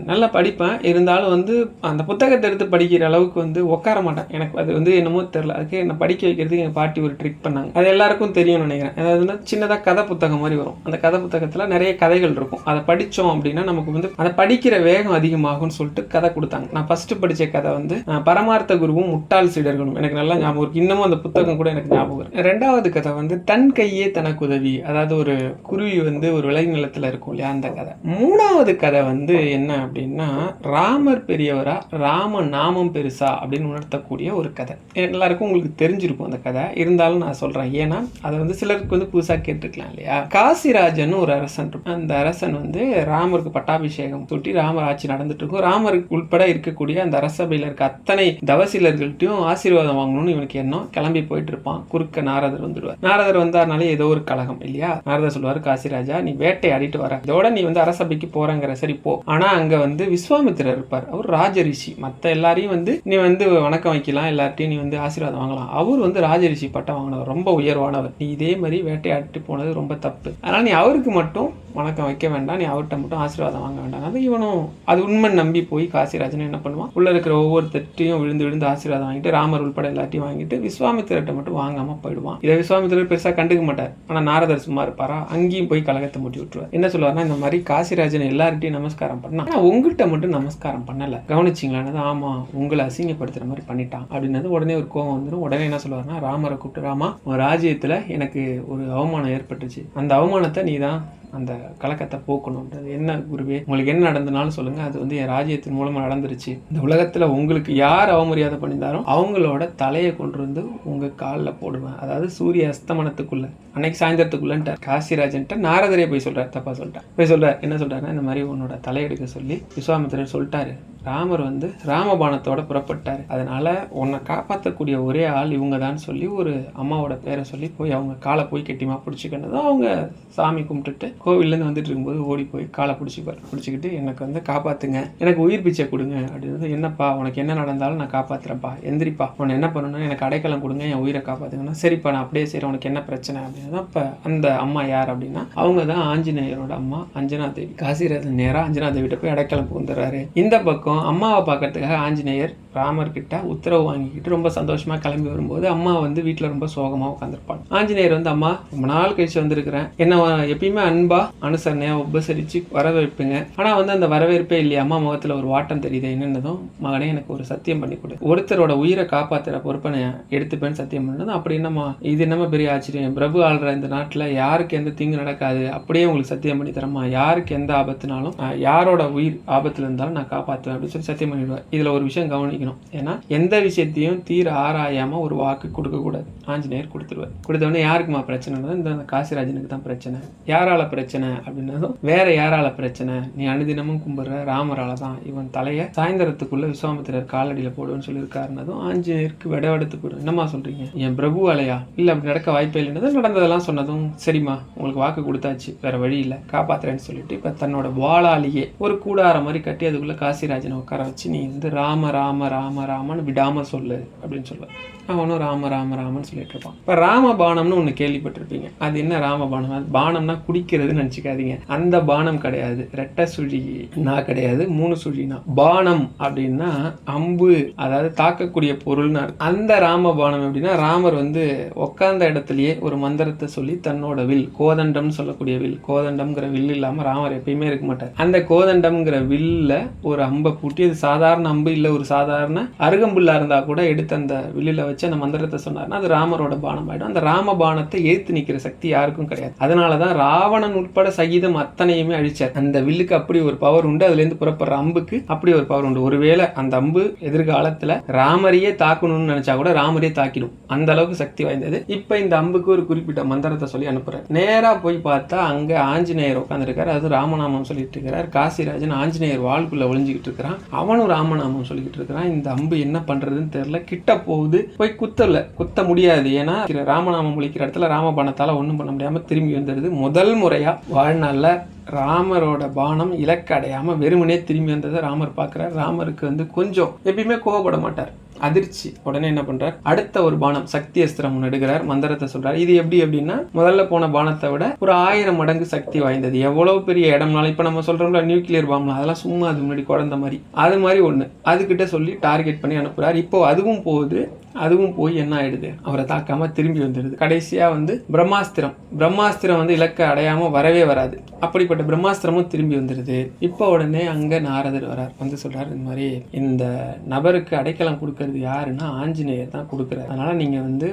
நல்லா படிப்பேன், இருந்தாலும் வந்து அந்த புத்தகத்தை எடுத்து படிக்கிற அளவுக்கு வந்து உட்கார மாட்டேன். எனக்கு அது வந்து என்னமோ தெரியல. அதுக்கு என்ன படிக்க வைக்கிறதுக்கு எங்கள் பாட்டி ஒரு ட்ரிக் பண்ணாங்க. அது எல்லாருக்கும் தெரியும்னு நினைக்கிறேன். அதாவது சின்னதாக கதை புத்தகம் மாதிரி வரும். அந்த கதை புத்தகத்தில் நிறைய கதைகள் இருக்கும். அதை படித்தோம் அப்படின்னா நமக்கு வந்து அதை படிக்கிற வேகம் அதிகமாகும்னு சொல்லிட்டு கதை கொடுத்தாங்க. நான் ஃபர்ஸ்ட் படித்த கதை வந்து பரமார்த்த குருவும் முட்டாள் சீடர்களும். எனக்கு நல்லா ஞாபகம் இருக்கு. இன்னமும் அந்த புத்தகம் கூட எனக்கு ஞாபகம் இருக்கு. ரெண்டாவது கதை வந்து தன் கையே தனக்கு உதவி, அதாவது ஒரு குருவி வந்து ஒரு விளை நிலத்தில் இருக்கும் இல்லையா, அந்த கதை. மூணாவது கதை வந்து என்ன அப்படின்னா ராமர் பெரியவரா, ராம நாமம் பெருசா அப்படின்னு உணர்த்தக்கூடிய ஒரு கதை. எல்லாருக்கும் உங்களுக்கு தெரிஞ்சிருக்கும் அந்த கதை, இருந்தாலும் நான் சொல்றேன். ஏன்னா அதை வந்து சிலருக்கு வந்து புதுசா கேட்டுருக்கலாம் இல்லையா. காசிராஜன் ஒரு அரசன். அந்த அரசன் வந்து ராமருக்கு பட்டாபிஷேகம் தொட்டி ராமர் ஆட்சி நடந்துட்டு இருக்கும். ராமருக்கு உட்பட இருக்கக்கூடிய அந்த அரசபையில இருக்க அத்தனை தவசீலர்கள்ட்டையும் ஆசீர்வாதம் வாங்கணும்னு இவனுக்கு எண்ணம். கிளம்பி போயிட்டு இருப்பான். குறுக்க நாரதர் வந்துடுவார். நாரதர் வந்தாருனாலே ஏதோ ஒரு கழகம் இல்லையா. நாரதர் சொல்லுவாரு, காசிராஜா நீ வேட்டையாடிட்டு வர, இதோட நீ வந்து அரசபைக்கு போறங்கிற, சரி போ. ஆனா அங்க வந்து விஸ்வாமித்திரர் இருப்பார். அவர் ராஜரிஷி. மத்த எல்லாரையும் வந்து நீ வந்து வணக்கம் வைக்கலாம், எல்லார்ட்டையும் நீ வந்து ஆசீர்வாதம் வாங்கலாம். அவர் வந்து ராஜரிஷி பட்டம் வாங்கினவர், ரொம்ப உயர்வானவர். நீ இதே மாதிரி வேட்டையாடிட்டு போனது ரொம்ப தப்பு. அதனால நீ அவருக்கு மட்டும் வணக்கம் வைக்க வேண்டாம், நீ அவர்கிட்ட மட்டும் ஆசீர்வாதம் வாங்க வேண்டாம். அது இவனும் அது உண்மை நம்பி போய் காசிராஜன் என்ன பண்ணுவான், உள்ள இருக்கிற ஒவ்வொருத்தையும் விழுந்து விழுந்து ஆசீர்வாதம் வாங்கிட்டு ராமர் உள்பட எல்லாத்தையும் வாங்கிட்டு விஸ்வாமித்திரர்கிட்ட மட்டும் வாங்காம போயிடுவான். இதை விஸ்வாமித்திரர் பெருசா கண்டுக்க மாட்டார். ஆனா நாரதர் சும்மா இருப்பாரா, அங்கேயும் போய் கலகத்தை முட்டி விட்டுருவார். என்ன சொல்லுவாருன்னா, இந்த மாதிரி காசிராஜன் எல்லார்ட்டையும் நமஸ்காரம் பண்ணா, ஆனா உங்ககிட்ட மட்டும் நமஸ்காரம் பண்ணல, கவனிச்சிங்களானது. ஆமா, உங்களை அசிங்கப்படுத்துற மாதிரி பண்ணிட்டான் அப்படின்னது உடனே ஒரு கோவம் வந்துடும். உடனே என்ன சொல்லுவாருன்னா, ராமரை கூப்பிட்டு, ராமா உன் ராஜ்யத்துல எனக்கு ஒரு அவமானம் ஏற்பட்டுச்சு, அந்த அவமானத்தை நீ தான் அந்த கலக்கத்தை போக்கணுன்றது. என்ன குருவே, உங்களுக்கு என்ன நடந்தனாலும் சொல்லுங்க, அது வந்து என் ராஜ்யத்தின் மூலமா நடந்துருச்சு. இந்த உலகத்துல உங்களுக்கு யார் அவமரியாதை பண்ணியிருந்தாலும் அவங்களோட தலையை கொண்டு வந்து உங்க காலில் போடுவேன், அதாவது சூரிய அஸ்தமனத்துக்குள்ள, அன்னைக்கு சாயந்தரத்துக்குள்ளன்ட்டு காசிராஜன்ட்ட நாரதரே போய் சொல்றாரு. தப்பா சொல்லிட்டேன். போய் சொல்றாரு. என்ன சொல்றாருன்னா, இந்த மாதிரி உன்னோட தலையெடுக்க சொல்லி விஸ்வாமித்திரர் சொல்லிட்டாரு. ராமர் வந்து ராமபாணத்தோட புறப்பட்டாரு. அதனால உன்னை காப்பாற்றக்கூடிய ஒரே ஆள் இவங்க தான் சொல்லி ஒரு அம்மாவோட பேரை சொல்லி போய் அவங்க காலை போய் கெட்டிமா பிடிச்சிக்கிட்டதும் அவங்க சாமி கும்பிட்டுட்டு கோவிலேருந்து வந்துட்டு இருக்கும்போது ஓடி போய் காலை பிடிச்சிக்கிட்டு எனக்கு வந்து காப்பாத்துங்க, எனக்கு உயிர் பிச்சை கொடுங்க அப்படின்றது. என்னப்பா உனக்கு என்ன நடந்தாலும் நான் காப்பாத்துறேன்ப்பா, எந்திரிப்பா, உன்னை என்ன பண்ணணும்னா எனக்கு அடைக்கலம் கொடுங்க, என் உயிரை காப்பாத்துங்கன்னா. சரிப்பா நான் அப்படியே செய்கிறேன், உனக்கு என்ன பிரச்சனை அப்படின்னா. இப்போ அந்த அம்மா யார் அப்படின்னா அவங்க தான் ஆஞ்சநேயரோட அம்மா அஞ்சனா தேவி. காசிராஜன் நேராக அஞ்சனா தேவிட்ட போய் அடைக்கலம் புகுந்துறாரு. இந்த பக்கம் அம்மாவை பார்க்கறதுக்காக ஆஞ்சநேயர் ராமர் கிட்ட உத்தரவு வாங்கிக்கிட்டு ரொம்ப சந்தோஷமா கிளம்பி வரும்போது அம்மா வந்து வீட்டுல ரொம்ப சோகமா உட்காந்துருப்பாங்க. ஆஞ்சநேயர் வந்து, அம்மா ரொம்ப நாள் கழிச்சு வந்திருக்கிறேன், என்ன எப்பயுமே அன்பா அனுசரணையா உபசரிச்சு வரவேற்புங்க, ஆனா வந்து அந்த வரவேற்பே இல்லையா, அம்மா முகத்துல ஒரு வாட்டம் தெரியுது. என்னன்னதும், மகனே எனக்கு ஒரு சத்தியம் பண்ணி கொடு, ஒருத்தரோட உயிரை காப்பாத்துற பொறுப்பை நான் எடுத்துப்பேன்னு சத்தியம் பண்ணதும். அப்படி என்னம்மா, இது என்னமா பெரிய ஆச்சரியம், பிரபு ஆள்ற இந்த நாட்டுல யாருக்கு எந்த தீங்கு நடக்காது, அப்படியே உங்களுக்கு சத்தியம் பண்ணி தரமா, யாருக்கு எந்த ஆபத்துனாலும் யாரோட உயிர் ஆபத்துல இருந்தாலும் நான் காப்பாற்றுவேன் அப்படின்னு சொல்லி சத்தியம் பண்ணிடுவார். இதுல ஒரு விஷயம் கவனிக்கணும். ஏன்னா எந்த விஷயத்தையும் தீர ஆராயாம ஒரு வாக்கு கொடுக்க கூடாது. ஆஞ்சநேயர் கொடுத்துருவார். கொடுத்தவொடனே யாருக்குமா பிரச்சனை, இந்த காசிராஜனுக்கு தான் பிரச்சனை. யாரால பிரச்சனை அப்படின்னதும், வேற யாரால பிரச்சனை, நீ அனுதினமும் கும்பிடுற ராமரால தான், இவன் தலையை சாயந்தரத்துக்குள்ள விஸ்வாமித்திரர் காலடியில போடுவேன்னு சொல்லியிருக்காருனதும் ஆஞ்சநேயருக்கு விடவெடுத்து போயிடும். என்னம்மா சொல்றீங்க, என் பிரபு அலையா, இல்ல அப்படி நடக்க வாய்ப்பே இல்லைன்னதும். நடந்ததெல்லாம் சொன்னதும், சரிம்மா உங்களுக்கு வாக்கு கொடுத்தாச்சு, வேற வழி இல்லை, காப்பாத்துறேன்னு சொல்லிட்டு இப்ப தன்னோட வாளாலேயே ஒரு கூடார மாதிரி கட்டி அதுக்குள்ள காசிராஜனை உட்கார வச்சு, நீ வந்து ராம ராம ராம ராமன்னு விடாம சொல்லு அப்படின்னு சொல்லுவார். அவனும் ராம ராம ராமன்னு சொல்லிட்டு இருப்பான். இப்ப ராமபானம்னு ஒண்ணு கேள்விப்பட்டிருப்பீங்க. அது என்ன ராமபானம்? அது பானம்னா குடிக்கிறதுன்னு நினைச்சுக்காதீங்க. அந்த பானம் கிடையாது. ரெட்டை சுழினா கிடையாது, 3 சுழினா. பானம் அப்படின்னா அம்பு, அதாவது தாக்கக்கூடிய பொருள்னா. அந்த ராமபானம் எப்படின்னா, ராமர் வந்து உட்கார்ந்த இடத்துலயே ஒரு மந்திரத்தை சொல்லி தன்னோட வில், கோதண்டம்னு சொல்லக்கூடிய வில், கோதண்டம்ங்கிற வில் இல்லாம ராமர் எப்பயுமே இருக்க மாட்டார். அந்த கோதண்டம்ங்கிற வில்ல ஒரு அம்பை பூட்டி, அது சாதாரண அம்பு இல்ல, ஒரு சாதாரண அருகம்புல்லா இருந்தா கூட எடுத்து அந்த வில்லுல வச்சு அந்த மந்திரத்தை சொன்னார்னா அது ராமரோட பானம் ஆயிடும். அந்த ராம பானத்தை ஏத்து நிக்கிற சக்தி யாருக்கும் கிடையாது. அதனாலதான் ராவணன் உட்பட சகிதம் அத்தனையுமே அழிச்சார். அந்த வில்லுக்கு அப்படி ஒரு பவர் உண்டு, அதுல இருந்து புறப்படுற அம்புக்கு அப்படி ஒரு பவர் உண்டு. ஒருவேளை அந்த அம்பு எதிர்காலத்துல ராமரையே தாக்கணும்னு நினைச்சா கூட ராமரையே தாக்கிடும், அந்த அளவுக்கு சக்தி வாய்ந்தது. இப்ப இந்த அம்புக்கு ஒரு குறிப்பிட்ட மந்திரத்தை சொல்லி அனுப்புறாரு. நேரா போய் பார்த்தா அங்க ஆஞ்சநேயர் உட்காந்துருக்காரு. அது ராமநாமம் சொல்லிட்டு இருக்கிறார். காசிராஜன் ஆஞ்சநேயர் வாளுக்குள்ள ஒளிஞ்சுக்கிட்டு இருக்கிறான். அவனும் ராமநாமம் சொல்லிக்கிட்டு இருக்கிறான். இந்த அம்பு என்ன பண்றதுன்னு தெரியல, கிட்ட போகுது. போய் குத்த முடியாது. ஏன்னா ராமநாமம் ஒழிக்கிற இடத்துல ராமபாணத்தால் ஒன்றும் பண்ண முடியாமல் திரும்பி வந்துடுது. முதல் முறையாக வாழ்நாளில் ராமரோட பானம் இலக்கு அடையாமல் வெறுமனே திரும்பி வந்ததை ராமர் பார்க்குறார். ராமருக்கு வந்து கொஞ்சம் எப்பயுமே கோவப்பட மாட்டார், அதிர்ச்சி. உடனே என்ன பண்றார், அடுத்த ஒரு பானம் சக்தி அஸ்திரம் எடுக்கிறார், மந்திரத்தை சொல்றார். இது எப்படி அப்படின்னா முதல்ல போன பானத்தை விட ஒரு 1000 மடங்கு சக்தி வாய்ந்தது. எவ்வளவு பெரிய இடம்னாலும் இப்ப நம்ம சொல்றோம்ல நியூக்ளியர் பாம்லாம், அதெல்லாம் சும்மா அது முன்னாடி குழந்த மாதிரி, அது மாதிரி ஒண்ணு அதுகிட்ட சொல்லி டார்கெட் பண்ணி அனுப்புறாரு. இப்போ அதுவும் போகுது, அதுவும் போய் என்ன ஆயிடுது, அவரை தாக்காம திரும்பி வந்துடுது. கடைசியா வந்து பிரம்மாஸ்திரம் வந்து இலக்க அடையாம வரவே வராது. அப்படிப்பட்ட பிரம்மாஸ்திரமும் திரும்பி வந்துடுது. இப்போ உடனே அங்க நாரதர் வரார், வந்து சொல்றாரு, இந்த மாதிரி இந்த நபருக்கு அடைக்கலம் கொடுக்கறது யாருன்னா ஆஞ்சநேயர் தான் கொடுக்குறாரு. அதனால நீங்க வந்து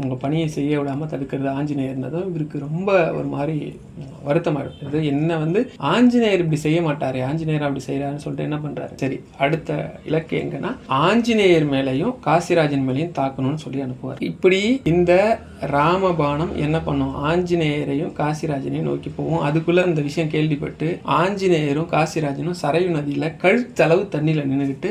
உங்கள் பணியை செய்ய விடாமல் தடுக்கிறது ஆஞ்சநேயர்னதும் இவருக்கு ரொம்ப ஒரு மாதிரி வருத்தமாயிடுது. என்ன வந்து ஆஞ்சநேயர் இப்படி செய்ய மாட்டாரு, ஆஞ்சநேயர் அப்படி செய்யறாருன்னு சொல்லிட்டு என்ன பண்றாரு, சரி அடுத்த இலக்கு எங்கன்னா ஆஞ்சநேயர் மேலையும் காசிராஜன் மேலையும் தாக்கணும்னு சொல்லி அனுப்புவார். இப்படி இந்த ராமபானம் என்ன பண்ணும், ஆஞ்சநேயரையும் காசிராஜனையும் நோக்கி போவோம். அதுக்குள்ள இந்த விஷயம் கேள்விப்பட்டு ஆஞ்சநேயரும் காசிராஜனும் சரையு நதியில கழுத்தளவு தண்ணியில நின்றுகிட்டு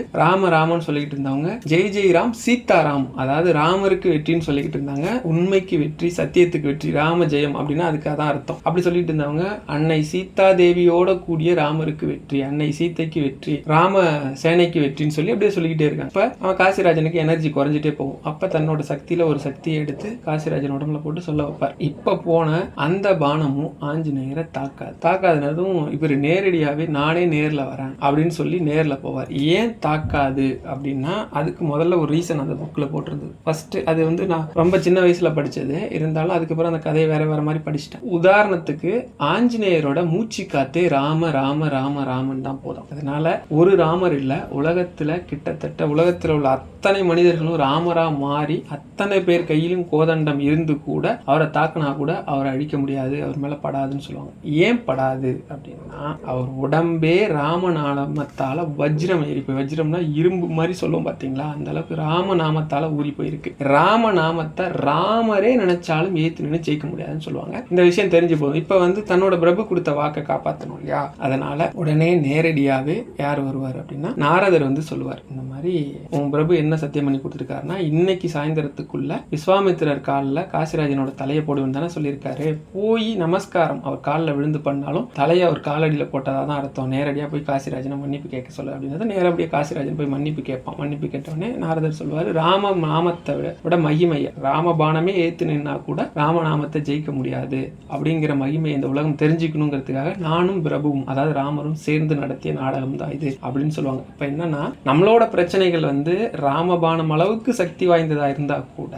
ராமன்னு சொல்லிக்கிட்டு இருந்தவங்க ஜெய் ஜெய் ராம் சீதாராம், அதாவது ராமருக்கு வெற்றின்னு சொல்லிக்கிட்டு இருந்தாங்க. உண்மைக்கு வெற்றி, சத்தியத்துக்கு வெற்றி, ராம ஜெயம் அப்படின்னா அதுக்கு அதான் அர்த்தம். அப்படி சொல்லிட்டு இருந்தவங்க அன்னை சீதா தேவியோட கூடிய ராமருக்கு வெற்றி, அன்னை சீதைக்கு வெற்றி, ராம சேனைக்கு வெற்றின்னு சொல்லி அப்படியே சொல்லிக்கிட்டே இருக்காங்க. அப்ப அவன் காசிராஜனுக்கு எனர்ஜி குறைஞ்சிட்டே போகும். அப்ப தன்னோட சக்தியில ஒரு சக்தியை எடுத்து காசிராஜன் உடம்புல போட்டு சொல்ல வைப்பார். இப்ப போன அந்த பானமும் ஆஞ்சநேயரை தாக்காதுனதும் இவர் நேரடியாவே நானே நேர்ல வரேன் அப்படின்னு சொல்லி நேர்ல போவார். ஏன் தாக்காது அப்படின்னா அதுக்கு முதல்ல ஒரு ரீசன் அந்த புக்ல போட்டிருந்தது. ஃபர்ஸ்ட் அது வந்து நான் ரொம்ப சின்ன வயசுல படிச்சது, இருந்தாலும் அதுக்கப்புறம் அந்த கதையை வேற மாதிரி படிச்சுட்டேன். உதாரணத்துக்கு ஆஞ்சநேயரோட மூச்சு காத்தே ராம ராம ராம ராமன் தான் போதும். அதனால ஒரு ராமர் இல்ல, உலகத்துல கிட்டத்தட்ட உலகத்துல உள்ள அத்தனை மனிதர்களும் ராமரா மாறி அத்தனை பேர் கையிலும் கோதண்டம் இருந்து கூட அவரை தாக்கினா கூட அவரை அழிக்க முடியாது, அவர் மேல படாதுன்னு சொல்லுவாங்க. ஏன் படாது அப்படின்னா அவர் உடம்பே ராமநாமத்தால வஜ்ரம் ஏறி போய், வஜ்ரம்னா இரும்பு மாதிரி சொல்லுவோம் பாத்தீங்களா, அந்த அளவுக்கு ராமநாமத்தால ஊறி போயிருக்கு. ராமநாமத்தை ராமரே நினைச்சாலும் ஏத்து நின்று ஜெயிக்க முடியாதுன்னு சொல்லுவாங்க. இந்த விஷயம் தெரிஞ்சு போதும். இப்ப வந்து தன்னோட பிரபு கொடுத்த வாக்கை காப்பாற்றணும் இல்லையா, அதனால உடனே நேரடியாவே யார் வருவார் அப்படின்னா நாரதர் வந்து சொல்லுவார், இந்த மாதிரி உன் பிரபு என்ன சத்தியம் பண்ணி கொடுத்துருக்காருன்னா இன்னைக்கு சாயந்தரத்துக்குள்ள விஸ்வாமித்திரர் காலில் காசிராஜனோட தலையை போடுவேன்னு தானே சொல்லியிருக்காரு. போய் நமஸ்காரம் அவர் காலில் விழுந்து பண்ணாலும் தலையை அவர் காலடியில் போட்டதாக தான் அர்த்தம். நேரடியாக போய் காசிராஜனை மன்னிப்பு கேட்க சொல்ல அப்படின்னா நேரடியாக காசிராஜன் போய் மன்னிப்பு கேட்பான். மன்னிப்பு கேட்டவொடனே நாரதர் சொல்லுவார், ராம நாமத்தை விட மகிமையை, ராமபானமே ஏத்து நின்னா கூட ராமநாமத்தை ஜெயிக்க முடியாது அப்படிங்கிற மகிமையை இந்த உலகம் தெரிஞ்சுக்கணுங்கிறதுக்காக நானும் பிரபுவும், அதாவது ராமரும் சேர்ந்து நடத்திய நாடகம் தான் இது அப்படின்னு சொல்லுவாங்க. இப்ப என்னன்னா நம்மளோட பிரச்சனைகள் வந்து ராமபானம் அளவுக்கு சக்தி வாய்ந்ததா இருந்தா கூட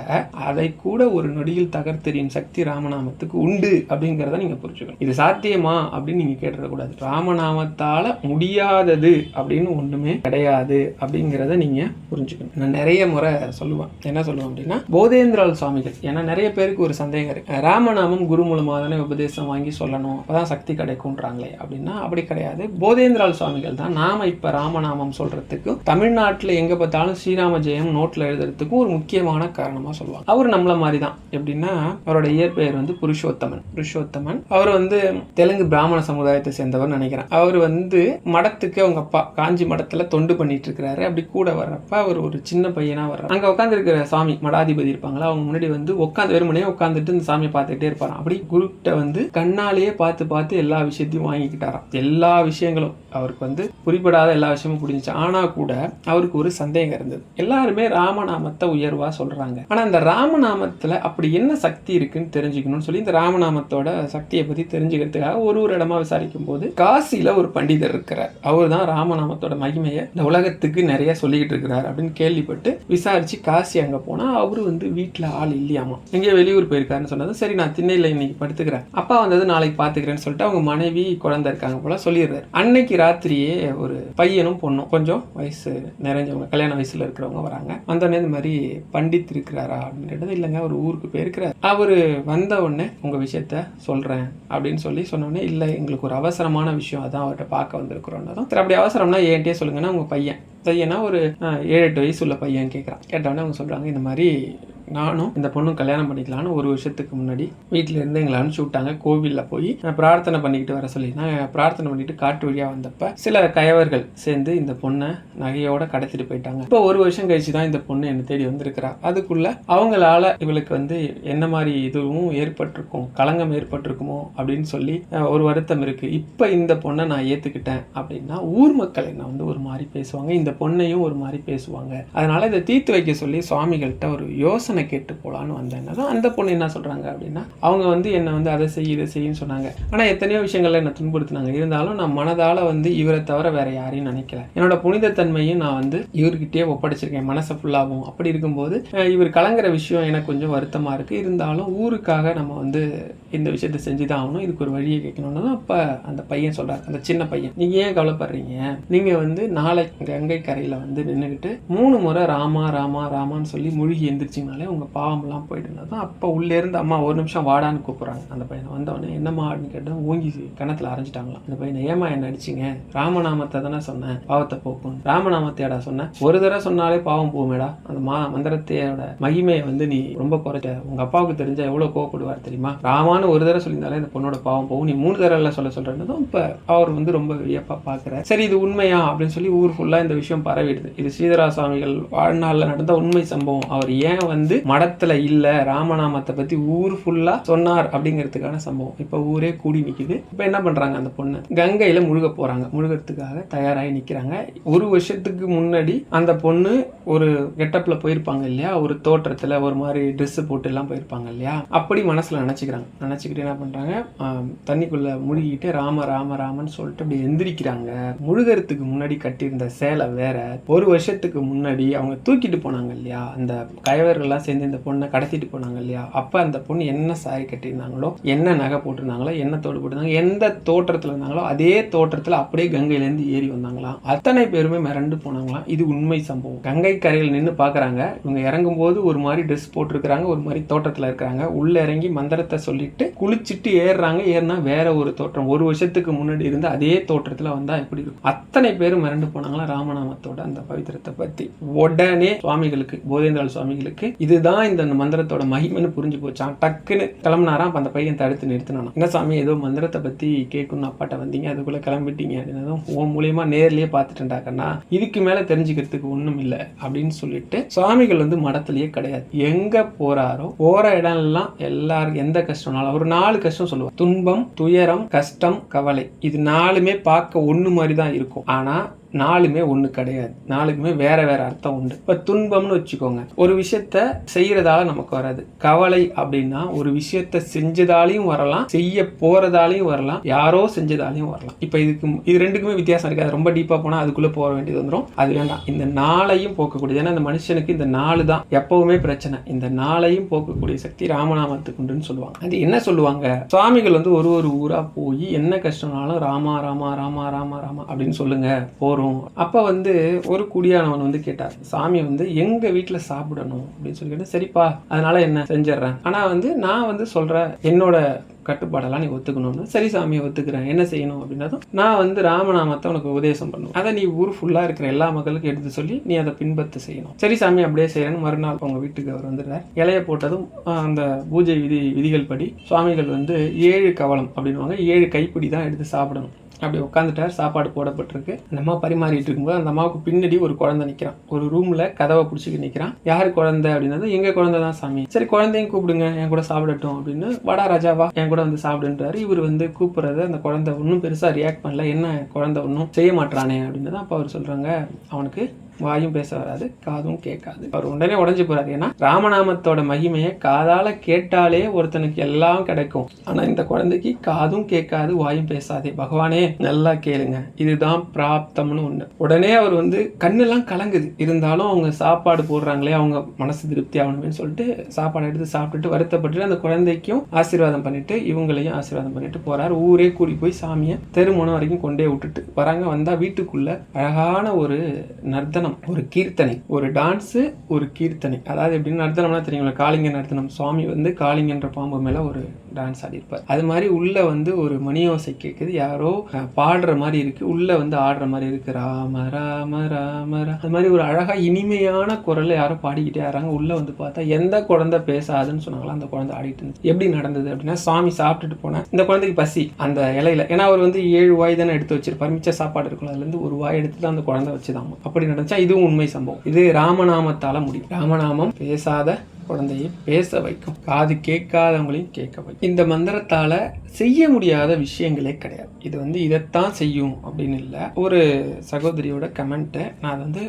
அதை கூட ஒரு நொடியில் தகர்த்தெறியும் சக்தி ராமநாமத்துக்கு உண்டு அப்படிங்கிறத நீங்க புரிஞ்சுக்கணும். இது சாத்தியமா அப்படின்னு நீங்க கேட்டுறக்கூடாது. ராமநாமத்தால முடியாதது அப்படின்னு ஒண்ணுமே கிடையாது அப்படிங்கிறத நீங்க புரிஞ்சுக்கணும். நான் நிறைய முறை சொல்லுவேன், என்ன சொல்லுவேன் அப்படின்னா போதேந்திரால் சுவாமிகள், ஏன்னா நிறைய பேருக்கு ஒரு சந்தேகம் இருக்கு, ராமநாமம் குரு மூலமாக தானே உபதேசம் வாங்கி சொல்லணும் அப்பதான் சக்தி கிடைக்கும்ன்றாங்களே அப்படின்னா அப்படி கிடையாது. போதேந்திரால் சுவாமிகள் தான் நாம இப்ப ராமநாமம் சொல்றதுக்கும் தமிழ்நாட்டில் எங்க பார்த்தாலும் ஸ்ரீராம ஜெயம் நோட்ல எழுதுறதுக்கும் ஒரு முக்கியமான காரணமா சொல்லுவாங்க. அவர் நம்மள மாதிரி தான். எப்படின்னா அவரோட இயற்பெயர் வந்து புருஷோத்தமன். அவர் வந்து தெலுங்கு பிராமண சமுதாயத்தை சேர்ந்தவர் நினைக்கிறேன். அவர் வந்து மடத்துக்கு அவங்க அப்பா காஞ்சி மடத்துல தொண்டு பண்ணிட்டு இருக்கிறாரு. அப்படி கூட வர்றப்ப அவர் ஒரு சின்ன பையனா வர்றாரு. அங்க உட்கார்ந்து இருக்கிற சாமி மடாதிபதி இருப்பாங்களா, அவங்க முன்னாடி வந்து உட்காந்து வெறுமனே உட்காந்துட்டு இந்த சாமியை பார்த்துட்டே இருப்பாராம். அப்படி குருக்கிட்ட வந்து கண்ணாலேயே பார்த்து எல்லா விஷயத்தையும் வாங்கிக்கிட்டாராம். எல்லா விஷயங்களும் அவருக்கு வந்து குறிப்பிடாத எல்லா விஷயமும் புரிஞ்சிச்சு. ஆனா கூட அவருக்கு ஒரு சந்தேகம் இருந்தது. எல்லாருமே ராமநாமத்தை உயர்வா சொல்றாங்க, ஆனா இந்த ராமநாமத்துல அப்படி என்ன சக்தி இருக்குன்னு தெரிஞ்சுக்கணும்னு சொல்லி இந்த ராமநாமத்தோட சக்தியை பத்தி தெரிஞ்சுக்கிறதுக்காக ஒரு இடமா விசாரிக்கும் போது காசியில ஒரு பண்டிதர் இருக்கிறார். அவர் தான் ராமநாமத்தோட மகிமையை இந்த உலகத்துக்கு நிறைய சொல்லிக்கிட்டு இருக்கிறார் அப்படின்னு கேள்விப்பட்டு விசாரிச்சு காசி அங்க போனா அவரு வந்து வீட்டுல ஆள் இல்லையாமா, எங்கேயோ வெளியூர் போயிருக்காருன்னு சொன்னது. சரி நான் திண்ணையில இன்னைக்கு படுத்துக்கிறேன், அப்பா வந்தது நாளைக்கு பாத்துக்கிறேன்னு சொல்லிட்டு அவங்க மனைவி குழந்தை இருக்காங்க போல சொல்லிடுறாரு. அன்னைக்கு ராத்திரியே ஒரு பையனும் பொண்ணும் கொஞ்சம் வயசு நிறைஞ்சவங்க, கல்யாண வயசுல இருக்கிறவங்க வராங்க. வந்தோடனே இந்த மாதிரி பண்டித் இருக்கிறாரா அப்படின்னு கேட்டது. இல்லைங்க ஒரு ஊருக்கு போயிருக்கிறார், அவரு வந்த உடனே உங்க விஷயத்த சொல்றேன் அப்படின்னு சொன்னோடனே இல்லை எங்களுக்கு ஒரு அவசரமான விஷயம், அதான் அவர்கிட்ட பார்க்க வந்திருக்கிறோம். சரி அப்படி அவசரம்னா ஏன்ட்டே சொல்லுங்கன்னா உங்க பையனா ஒரு 7-8 வயசு உள்ள பையன் கேட்குறான். கேட்டவொடனே அவங்க சொல்றாங்க, இந்த மாதிரி நானும் இந்த பொண்ணும் கல்யாணம் பண்ணிக்கலான்னு ஒரு வருஷத்துக்கு முன்னாடி வீட்டில இருந்து எங்களை அனுப்பிச்சு விட்டாங்க. கோவிலில் போய் பிரார்த்தனை பண்ணிக்கிட்டு வர சொல்லி நான் பிரார்த்தனை பண்ணிட்டு காட்டு வழியாக வந்தப்ப சில கயவர்கள் சேர்ந்து இந்த பொண்ணை நகையோட கடத்திட்டு போயிட்டாங்க. இப்போ ஒரு வருஷம் கழிச்சு தான் இந்த பொண்ணு என்னை தேடி வந்திருக்கிறா. அதுக்குள்ள அவங்களால இவளுக்கு வந்து என்ன மாதிரி இதுவும் ஏற்பட்டிருக்கும், களங்கம் ஏற்பட்டிருக்குமோ அப்படின்னு சொல்லி ஒரு வருத்தம் இருக்கு. இப்போ இந்த பொண்ணை நான் ஏத்துக்கிட்டேன் அப்படின்னா ஊர் மக்கள் என்ன வந்து ஒரு மாதிரி பேசுவாங்க, இந்த பொண்ணையும் ஒரு மாதிரி பேசுவாங்க. அதனால இதை தீர்த்து வைக்க சொல்லி சுவாமிகள்கிட்ட ஒரு யோசனை கேட்டு போலான்னு வந்தேன். அந்த பொண்ணு என்ன சொல்றாங்க அப்படின்னா, அவங்க வந்து என்னை வந்து அதை செய் இதை செய்யுன்னு சொன்னாங்க. ஆனா எத்தனையோ விஷயங்கள்ல என்ன துன்புறுத்தினாங்க. இருந்தாலும் நான் மனதால வந்து இவரை தவிர வேற யாரையும் நினைக்கல. என்னோட புனித தன்மையும் நான் வந்து இவர்கிட்டயே ஒப்படைச்சிருக்கேன் மனசை ஃபுல்லாகவும். அப்படி இருக்கும்போது இவர் கலங்குற விஷயம் எனக்கு கொஞ்சம் வருத்தமா இருக்கு. இருந்தாலும் ஊருக்காக நம்ம வந்து இந்த விஷயத்த செஞ்சுதான் ஆகணும், இதுக்கு ஒரு வழியை கேட்கணும்னு அப்ப அந்த பையன் சொல்றாரு, அந்த சின்ன பையன், நீங்க ஏன் கவலைப்படுறீங்க, நீங்க வந்து நாளை கங்கை கரையில வந்து நின்றுகிட்டு 3 முறை ராமா ராமா ராமான்னு சொல்லி முழுகி எந்திரிச்சிங்கனாலே உங்க பாவம் எல்லாம் போயிட்டு. அப்ப உள்ளே இருந்து அம்மா ஒரு நிமிஷம் வாடான்னு கூப்பிடுறாங்க. அந்த பையனை வந்தவொடனே என்னம்மா அப்படின்னு கேட்டு ஊங்கி கணத்துல அரைஞ்சிட்டாங்களாம். அந்த பையனை, ஏமா என்ன அடிச்சிங்க, ராமநாமத்தை தானே சொன்னேன் பாவத்தை போக்கும், ராமநாமத்தையடா சொன்னேன், ஒரு தடவை சொன்னாலே பாவம் போகுமேடா, அந்த மந்திரத்தையோட மகிமையை வந்து நீ ரொம்ப குறைச்ச, உங்க அப்பாவுக்கு தெரிஞ்சா எவ்வளவு கோவப்படுவார் தெரியுமா, ராமான்னு ஒரு தடவை சொல்லியிருந்தாலே இந்த பொண்ணோட பாவம் போகும், நீ 3 தடவை சொல்றதும் இப்ப அவர் வந்து ரொம்ப வியப்பா பாக்குற. சரி இது உண்மையா அப்படின்னு சொல்லி ஊர் ஃபுல்லா இந்த விஷயம் பரவிடுது. இது ஸ்ரீதரா சுவாமிகள் வாழ்நாள்ல நடந்த உண்மை சம்பவம். அவர் ஏன் வந்து மடத்துல இல்ல ராமநாமத்தை பத்தி ஊர் ஃபுல்லா சொன்னார் அப்படிங்கிறதுக்கான சம்பவம். இப்ப ஊரே கூடி நிக்குது. இப்ப என்ன பண்றாங்க, அந்த பொண்ணு கங்கையில முழுக போறாங்க. முழுகிறதுக்காக தயாராகி நிக்கிறாங்க. ஒரு வருஷத்துக்கு முன்னாடி அந்த பொண்ணு ஒரு கெட்டப்ல போயிருப்பாங்க இல்லையா, ஒரு தோற்றத்துல ஒரு மாதிரி ட்ரெஸ் போட்டு எல்லாம் போயிருப்பாங்க இல்லையா, அப்படி மனசுல நினைச்சுக்கிறாங்க. நினைச்சுக்கிட்டு என்ன பண்றாங்க, தண்ணிக்குள்ள முழுகிட்டு ராம ராம ராமன்னு சொல்லிட்டு அப்படி எந்திரிக்கிறாங்க. முழுகிறதுக்கு முன்னாடி கட்டியிருந்த சேலை வேற, ஒரு வருஷத்துக்கு முன்னாடி அவங்க தூக்கிட்டு போனாங்க இல்லையா, அந்த கயவர்கள்லாம் சேர்ந்து இந்த பொண்ணை கடத்திட்டு போனாங்க இல்லையா, அப்ப அந்த பொண்ணு என்ன சாரி கட்டியிருந்தாங்களோ, என்ன நகை போட்டிருந்தாங்களோ, என்ன தோடு போட்டிருந்தாங்க, எந்த தோற்றத்துல இருந்தாங்களோ அதே தோற்றத்துல அப்படியே கங்கையில இருந்து ஏறி வந்தாங்களாம். அத்தனை பேருமே மிரண்டு போனாங்களாம். இது உண்மை சம்பவம். கங்கை கரையில் நின்று பாக்குறாங்க. இவங்க இறங்கும் போது ஒரு மாதிரி ட்ரெஸ் போட்டிருக்கிறாங்க, ஒரு மாதிரி தோற்றத்துல இருக்கிறாங்க. உள்ள இறங்கி மந்திரத்தை சொல்லிட்டு குளிச்சுட்டு ஏறுறாங்க. ஏறினா வேற ஒரு தோற்றம், ஒரு வருஷத்துக்கு முன்னாடி இருந்து அதே தோற்றத்துல வந்தா எப்படி இருக்கும். அத்தனை பேரும் மிரண்டு போனாங்களா ராமநாமத்தோட அந்த பவித்திரத்தை பத்தி. உடனே சுவாமிகளுக்கு, போதேந்திரால் சுவாமிகளுக்கு இதுதான் இந்த மந்திரத்தோட மகிமைன்னு புரிஞ்சு போச்சான். டக்குன்னு கிளம்பினாராம். அந்த பையன் தடுத்து நிறுத்தினான். என்ன சாமி, ஏதோ மந்திரத்தை பத்தி கேட்கணும் அப்பாட்ட வந்தீங்க, அதுக்குள்ள கிளம்பிட்டீங்க அப்படின்னதும், உன் மூலியமா நேர்லயே பார்த்துட்டேன்டாக்கண்ணா, இதுக்கு மேல தெரிஞ்சுக்கிறதுக்கு ஒண்ணும் இல்லை அப்படின்னு சொல்லிட்டு சுவாமிகள் வந்து மடத்திலேயே கிடையாது. எங்க போறாரோ போற இடம் எல்லாம் எல்லாரும் எந்த கஷ்டம்னாலும் ஒரு 4 கஷ்டம் சொல்லுவார். துன்பம், துயரம், கஷ்டம், கவலை. இது 4மே பார்க்க ஒண்ணு மாதிரி தான் இருக்கும். ஆனா 4மே ஒண்ணு கிடையாது. 4க்குமே வேற வேற அர்த்தம் உண்டு. இப்ப துன்பம்னு வச்சுக்கோங்க, ஒரு விஷயத்த செய்யறதால நமக்கு வராது. கவலை அப்படின்னா ஒரு விஷயத்த செஞ்சதாலையும் வரலாம், செய்ய போறதாலையும் வரலாம், யாரோ செஞ்சதாலையும் வரலாம். இப்ப இது ரெண்டுக்குமே வித்தியாசம் இருக்கு. அது ரொம்ப டீப்பா போனா அதுக்குள்ள போக வேண்டியது வந்துடும். அது வேண்டாம். இந்த 4ஐயும் போக்கக்கூடியது. ஏன்னா இந்த மனுஷனுக்கு இந்த 4 தான் எப்பவுமே பிரச்சனை. இந்த 4ஐயும் போக்கக்கூடிய சக்தி ராமநாமத்துக்கு உண்டுன்னு சொல்லுவாங்க. அது என்ன சொல்லுவாங்க, சுவாமிகள் வந்து ஒரு ஊரா போய் என்ன கஷ்டம்னாலும் ராமா ராமா ராமா ராமா ராமா அப்படின்னு சொல்லுங்க போறோம். அப்ப வந்து ஒரு குடியானவன் வந்து கேட்டார், சாமி வந்து எங்க வீட்டுல சாப்பிடணும் அப்படின்னு சொல்லிட்டு, சரிப்பா அதனால என்ன செஞ்சிடறேன், ஆனா வந்து நான் வந்து சொல்றேன் என்னோட கட்டுப்பாடெல்லாம் நீ ஒத்துக்கணும்னு. சரி சாமியை ஒத்துக்கிறேன், என்ன செய்யணும் அப்படின்னதும், நான் வந்து ராமநாமத்தை உனக்கு உபதேசம் பண்ணுவேன், அதை நீ ஊர் ஃபுல்லா இருக்கிற எல்லா மக்களுக்கும் எடுத்து சொல்லி நீ அதை பின்பற்ற செய்யணும். சரி சாமி அப்படியே செய்யறேன்னு மறுநாள் அவங்க வீட்டுக்கு அவர் வந்துடுறார். இலைய போட்டதும் அந்த பூஜை விதிகள் படி சுவாமிகள் வந்து 7 கவளம் அப்படின்வாங்க, 7 கைப்பிடி தான் எடுத்து சாப்பிடணும். அப்படி உட்காந்துட்டார். சாப்பாடு போடப்பட்டிருக்கு. அந்த அம்மா பரிமாறிட்டு இருக்கும்போது அந்த அம்மாவுக்கு பின்னாடி ஒரு குழந்தை நிற்கிறான். ஒரு ரூம்ல கதவை பிடிச்சிட்டு நிற்கிறான். யாரு குழந்தை அப்படின்னா, எங்க குழந்தை தான் சாமி. சரி குழந்தையும் கூப்பிடுங்க, என் கூட சாப்பிடட்டும் அப்படின்னு. வாடா ராஜாவா என் கூட வந்து சாப்பிடுன்றாரு. இவர் வந்து கூப்பிடுறது, அந்த குழந்தை ஒன்றும் பெருசா ரியாக்ட் பண்ணல. என்ன குழந்தை ஒன்றும் செய்ய மாட்டானே அப்படின்னு தான் அப்போ அவர் சொல்றாங்க, அவனுக்கு வாயும் பேச வராது, காதும் கேட்காது. அவர் உடனே உடஞ்சு போறாரு. ஏன்னா ராமநாமத்தோட மகிமையை காதால கேட்டாலே ஒருத்தனுக்கு எல்லாம் கிடைக்கும். ஆனா இந்த குழந்தைக்கு காதும் கேட்காது, வாயும் பேசாதே, பகவானே நல்லா கேளுங்க, இதுதான் பிராப்தம்னு ஒண்ணு. உடனே அவர் வந்து கண்ணெல்லாம் கலங்குது. இருந்தாலும் அவங்க சாப்பாடு போடுறாங்களே, அவங்க மனசு திருப்தி ஆகணும்னு சொல்லிட்டு சாப்பாடு எடுத்து சாப்பிட்டுட்டு வருத்தப்பட்டு அந்த குழந்தைக்கும் ஆசீர்வாதம் பண்ணிட்டு இவங்களையும் ஆசீர்வாதம் பண்ணிட்டு போறாரு. ஊரே கூடி போய் சாமியை தெருமுனை வரைக்கும் கொண்டே விட்டுட்டு வராங்க. வந்தா வீட்டுக்குள்ள அழகான ஒரு நர்த்தனம், ஒரு கீர்த்தனை, ஒரு டான்ஸ், ஒரு கீர்த்தனை. அதாவது எப்படின்னு நர்த்தனம்னா தெரியுங்களா, காளிங்க நர்த்தனம். சுவாமி வந்து காளிங்கன்ற பாம்பு மேல ஒரு டான்ஸ் ஆடிருப்பார். அது மாதிரி உள்ள வந்து ஒரு மணியோசை கேட்குது, யாரோ பாடுற மாதிரி இருக்கு, உள்ள வந்து ஆடுற மாதிரி இருக்கு, ராம ராம ராம. அது மாதிரி ஒரு அழகா இனிமையான குரல்ல யாரோ பாடிக்கிட்டே ஆறாங்க. உள்ள வந்து பார்த்தா எந்த குழந்தை பேசாதுன்னு சொன்னாங்களோ அந்த குழந்தை ஆடிட்டு இருந்துச்சு. எப்படி நடந்தது அப்படின்னா, சாமி சாப்பிட்டுட்டு போனேன், இந்த குழந்தைக்கு பசி அந்த இலையில, ஏன்னா அவர் வந்து 7 வாய் தானே எடுத்து வச்சிருப்பார், மிச்ச சாப்பாடு இருக்கும், அதுல இருந்து ஒரு வாய் எடுத்து தான் அந்த குழந்தை வச்சுதான். அப்படி நடந்துச்சா, இதுவும் உண்மை சம்பவம். இது ராமநாமத்தால முடியும். ராமநாமம் பேசாத குழந்தையை பேச வைக்கும், காது கேட்காதவங்களையும் கேட்க வைக்கும். இந்த மந்திரத்தால செய்ய முடியாத விஷயங்களே கிடையாது. இது வந்து இதைத்தான் செய்யும் அப்படின்னு இல்லை. ஒரு சகோதரியோட கமெண்ட்டை நான் அதை வந்து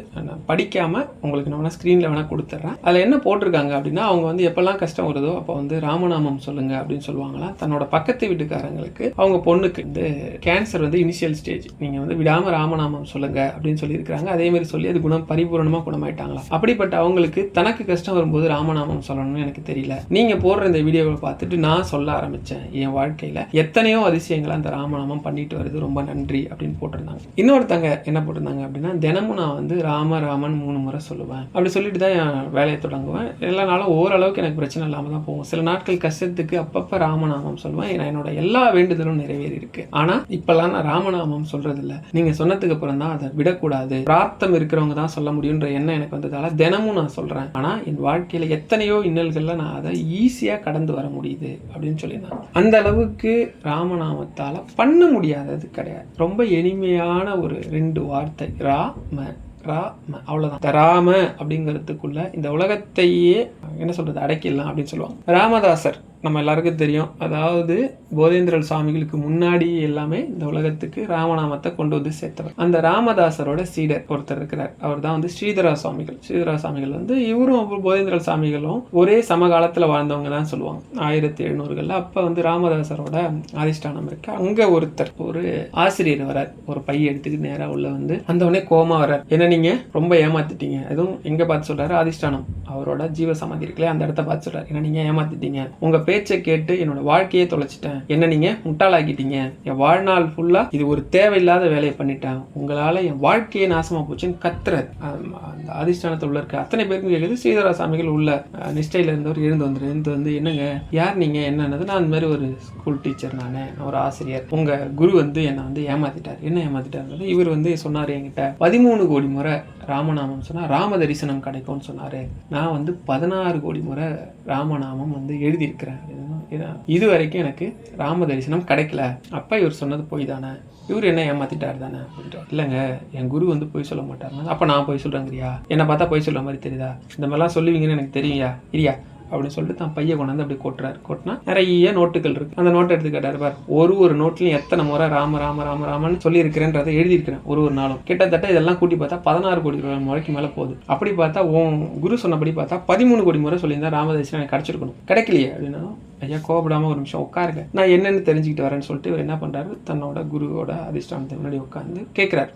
படிக்காம உங்களுக்கு நான் ஸ்க்ரீனில் வேணால் கொடுத்துட்றேன். அதில் என்ன போட்டிருக்காங்க அப்படின்னா, அவங்க வந்து எப்பெல்லாம் கஷ்டம் வருதோ அப்போ வந்து ராமநாமம் சொல்லுங்க அப்படின்னு சொல்லுவாங்களாம். தன்னோட பக்கத்து வீட்டுக்காரங்களுக்கு அவங்க பொண்ணுக்கு வந்து கேன்சர் வந்து இனிஷியல் ஸ்டேஜ், நீங்கள் வந்து விடாமல் ராமநாமம் சொல்லுங்க அப்படின்னு சொல்லியிருக்கிறாங்க. அதே மாதிரி சொல்லி அது பரிபூர்ணமாக குணமாயிட்டாங்களாம். அப்படிப்பட்ட அவங்களுக்கு தனக்கு கஷ்டம் வரும்போது ராமநாமம் சொல்லணும்னு எனக்கு தெரியல. நீங்க போடுற இந்த வீடியோவை பார்த்துட்டு நான் சொல்ல ஆரம்பிச்சேன். என் வாழ்க்கையில எத்தனையோ அதிசயங்களை அந்த ராமநாமம் பண்ணிட்டு வருது, ரொம்ப நன்றி அப்படின்னு போட்டிருந்தாங்க. இன்னொருத்தங்க என்ன போட்டிருந்தாங்க அப்படின்னா, தினமும் நான் வந்து ராம ராமன் 3 முறை சொல்லுவேன், அப்படி சொல்லிட்டு தான் என் வேலையை தொடங்குவேன். எல்லா நாளும் ஓரளவுக்கு எனக்கு பிரச்சனை இல்லாமல் தான் போகும். சில நாட்கள் கஷ்டத்துக்கு அப்பப்போ ராமநாமம் சொல்லுவேன். என்னோட எல்லா வேண்டுதலும் நிறைவேறி இருக்கு. ஆனா இப்பெல்லாம் நான் ராமநாமம் சொல்றது இல்லை. நீங்க சொன்னதுக்கு அப்புறம் தான் அதை விடக்கூடாது, பிராப்தம் இருக்கிறவங்க தான் சொல்ல முடியுன்ற எண்ணம் எனக்கு வந்ததால தினமும் நான் சொல்றேன். ஆனா என் வாழ்க்கையில எத்தனையோ இன்னல்கள்ல நான் அதை ஈஸியா கடந்து வர முடியுது அப்படின்னு சொல்லியிருந்தாங்க. அந்த அளவுக்கு ராமநாமத்தால பண்ண முடியாதது கிடையாது. ரொம்ப எளிமையான ஒரு 2 வார்த்தை, ராம ராம, அவ்வளவுதான். ராம அப்படிங்கிறதுக்குள்ள இந்த உலகத்தையே என்ன சொல்றது அடக்கிடலாம் அப்படின்னு சொல்லுவாங்க. ராமதாசர் நம்ம எல்லாருக்கும் தெரியும். அதாவது போதேந்திரல் சுவாமிகளுக்கு முன்னாடி எல்லாமே இந்த உலகத்துக்கு ராமநாமத்தை கொண்டு வந்து சேர்த்தவர். அந்த ராமதாசரோட சீடர் ஒருத்தர் இருக்கிறார். அவர் தான் வந்து ஸ்ரீதரா சுவாமிகள். ஸ்ரீதரா சுவாமிகள் வந்து இவரும் போதேந்திரல் சுவாமிகளும் ஒரே சமகாலத்தில் வாழ்ந்தவங்க தான் சொல்லுவாங்க. 1700களில் அப்போ வந்து ராமதாசரோட அதிஷ்டானம் இருக்கு. அங்க ஒருத்தர் ஒரு ஆசிரியர் வரார், ஒரு பைய எடுத்துக்கிட்டு நேராக உள்ள வந்து அந்தவனே கோமா வர்றார். என்ன நீங்க ரொம்ப ஏமாத்திட்டீங்க. அதுவும் எங்க பார்த்து சொல்றாரு, அதிஷ்டானம் அவரோட ஜீவ சமாதி இருக்குல்ல அந்த இடத்த பார்த்து சொல்றாரு. என்ன நீங்க ஏமாத்திட்டீங்க, உங்க பேச்சை கேட்டு என்னோட வாழ்க்கையே தொலைச்சிட்டேன், என்ன நீங்க முட்டாளாக்கிட்டீங்க, என் வாழ்நாள் ஃபுல்லா இது ஒரு தேவையில்லாத வேலையை பண்ணிட்டேன், உங்களால என் வாழ்க்கையே நாசமா போச்சுன்னு கத்துறாரு. அந்த அதிஷ்டானத்தில் உள்ள இருக்க அத்தனை பேருக்கும் கேட்குது. ஸ்ரீதரா சாமிகள் உள்ள நிஷ்டையில இருந்தவர் எழுந்து வந்து என்னங்க யார் நீங்க என்னன்னது, நான் அந்த மாதிரி ஒரு ஸ்கூல் டீச்சர், நான் ஒரு ஆசிரியர், உங்க குரு வந்து என்னை வந்து ஏமாத்திட்டார். என்ன ஏமாத்திட்டாரு, இவர் வந்து சொன்னாரு என்கிட்ட 13 கோடி முறை ராமநாமம் சொன்னா ராம தரிசனம் கிடைக்கும்னு சொன்னாரு. நான் வந்து 16 கோடி முறை ராமநாமம் வந்து எழுதியிருக்கிறேன். இது வரைக்கும் எனக்கு ராம தரிசனம் கிடைக்கல. அப்ப இவர் சொன்னது போய் தானே, இவர் என்ன ஏமாத்திட்டாரு தானே அப்படின்ற. இல்லைங்க, என் குரு வந்து போய் சொல்ல மாட்டாருன்னா அப்ப நான் போய் சொல்றேங்கிறியா, என்னை பார்த்தா போய் சொல்ற மாதிரி தெரியுதா, இந்த மாதிரிலாம் சொல்லுவீங்கன்னு எனக்கு தெரியுயா இரியா அப்படின்னு சொல்லிட்டு தான் பைய கொண்டாந்து அப்படி கொட்டுறாரு. கொட்டினா நிறைய நோட்டுகள் இருக்கு. அந்த நோட்டை எடுத்து கேட்டாரு, பார் ஒரு நோட்லையும் எத்தனை முறை ராம ராம ராம ராமன்னு சொல்லி இருக்கிறேன்றதை எழுதியிருக்கிறேன் ஒரு நாளும். கிட்டத்தட்ட இதெல்லாம் கூட்டி பார்த்தா 16 கோடி முறைக்கு மேல போகுது. அப்படி பார்த்தா உன் குரு சொன்னபடி பார்த்தா 13 கோடி முறை சொல்லியிருந்தா ராமதரிசனம் எனக்கு கிடைச்சிருக்கணும், கிடைக்கலையே அப்படின்னா. ஐயா கோபப்படாம ஒரு நிமிஷம் உட்காருங்க, நான் என்னன்னு தெரிஞ்சுக்கிட்டு வரேன்னு சொல்லிட்டு இவர் என்ன பண்றாரு, தன்னோட குருவோட அதிஷ்டானத்தை முன்னாடி உட்காந்து கேட்கிறாரு.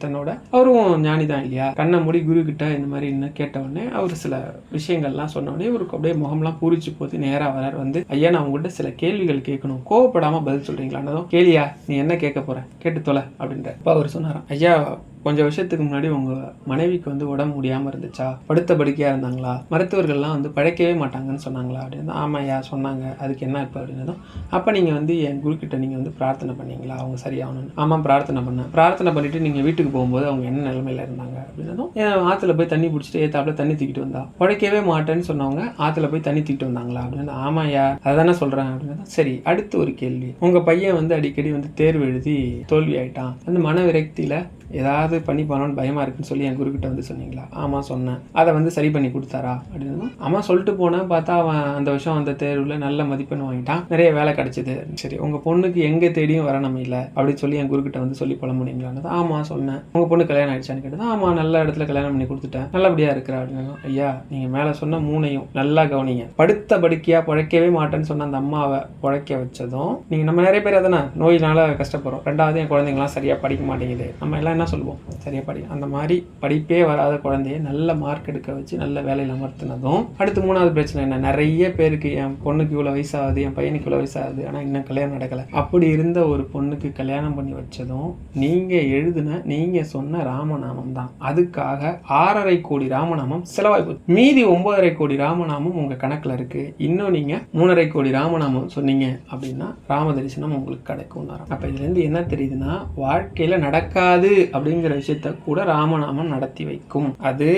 தன்னோட அவரும் ஞானி தான் இல்லையா, கண்ணை மூடி குரு கிட்ட இந்த மாதிரி என்ன கேட்ட உடனே அவர் சில விஷயங்கள்லாம் சொன்ன உடனே இவருக்கு அப்படியே முகம்லாம் பூரிச்சு போது நேரா வரார். வந்து ஐயா நான் உங்ககிட்ட சில கேள்விகள் கேட்கணும், கோவப்படாம பதில் சொல்றீங்களான்னதும், கேளியா நீ என்ன கேட்க போற கேட்டு தொலை அப்படின்ற. அப்ப அவர் சொன்னாராம், ஐயா கொஞ்சம் வருஷத்துக்கு முன்னாடி உங்க மனைவிக்கு வந்து உடம்பு முடியாம இருந்துச்சா, படுத்த படுக்கையா இருந்தாங்களா, மருத்துவர்கள்லாம் வந்து பழைக்கவே மாட்டாங்கன்னு சொன்னாங்களா அப்படின்னு. ஆமாய்யா சொன்னாங்க, அதுக்கு என்ன இப்போ அப்படின்னதும், அப்போ நீங்கள் வந்து என் குரு கிட்ட நீங்கள் வந்து பிரார்த்தனை பண்ணீங்களா அவங்க சரியாகணும்னு. ஆமாம் பிரார்த்தனை பண்ணேன். பிரார்த்தனை பண்ணிட்டு நீங்கள் வீட்டுக்கு போகும்போது அவங்க என்ன நிலைமையில இருந்தாங்க அப்படின்னதும், ஆற்றுல போய் தண்ணி பிடிச்சிட்டு ஏத்தாப்புல தண்ணி தூக்கிட்டு வந்தா, பழைக்கவே மாட்டேன்னு சொன்னவங்க ஆற்றுல போய் தண்ணி தூக்கிட்டு வந்தாங்களா அப்படின்னு. ஆமாய்யா அதானே சொல்கிறேன் அப்படின்னா. சரி அடுத்து ஒரு கேள்வி, உங்கள் பையன் வந்து அடிக்கடி வந்து தேர்வு எழுதி தோல்வி ஆயிட்டான், அந்த மன விரக்தியில் ஏதாவது பண்ணி பண்ணணும்னு பயமா இருக்குன்னு சொல்லி என் குருக்கிட்ட வந்து சொன்னீங்களா. ஆமா சொன்னேன். அதை வந்து சரி பண்ணி கொடுத்தாரா அப்படின்னு. ஆமா சொல்லிட்டு போனேன், பார்த்தா அவன் அந்த வருஷம் அந்த தேர்வுல நல்ல மதிப்பெண் வாங்கிட்டான், நிறைய வேலை கிடைச்சது. சரி உங்க பொண்ணுக்கு எங்க தேடியும் வரணும் இல்லை அப்படின்னு சொல்லி என் குருக்கிட்ட வந்து சொல்லி புலம்புனீங்களான்னு. ஆமா சொன்னேன். உங்க பொண்ணு கல்யாணம் ஆயிடுச்சான்னு கேட்டது. ஆமா நல்ல இடத்துல கல்யாணம் பண்ணி கொடுத்துட்டேன், நல்லபடியா இருக்கிறா அப்படின்னு. ஐயா நீங்க மேல சொன்ன 3ஐயும் நல்லா கவனிங்க. படுத்த படுக்கையா பழைக்கவே மாட்டேன்னு சொன்ன அந்த அம்மாவை பழைக்க வச்சதும், நீங்க நம்ம நிறைய பேர் அதானே நோயினால கஷ்டப்படுறோம். 2வது என் குழந்தைங்களாம் சரியா படிக்க மாட்டேங்குது, நம்ம எல்லாம் என்ன படின்னா சொல்லுவோம், சரியா படி. அந்த மாதிரி படிப்பே வராத குழந்தைய நல்ல மார்க் எடுக்க வச்சு நல்ல வேலையில் அமர்த்தினதும். அடுத்து 3வது பிரச்சனை என்ன, நிறைய பேருக்கு என் பொண்ணுக்கு இவ்வளோ வயசாகுது, என் பையனுக்கு இவ்வளோ வயசாகுது, ஆனால் இன்னும் கல்யாணம் நடக்கலை. அப்படி இருந்த ஒரு பொண்ணுக்கு கல்யாணம் பண்ணி வச்சதும் நீங்கள் சொன்ன ராமநாமம் தான். அதுக்காக 6.5 கோடி ராமநாமம் செலவாகி போகுது. மீதி 9.5 கோடி ராமநாமம் உங்கள் கணக்கில் இருக்குது. இன்னும் நீங்கள் 3.5 கோடி ராமநாமம் சொன்னீங்க அப்படின்னா ராம தரிசனம் உங்களுக்கு கிடைக்கும். அப்போ இதுலேருந்து என்ன தெரியுதுன்னா, வாழ்க்கையில் நடக்காது அப்படிங்கிற விஷயத்த கூட ராமநாமம் நடத்தி வைக்கும். அது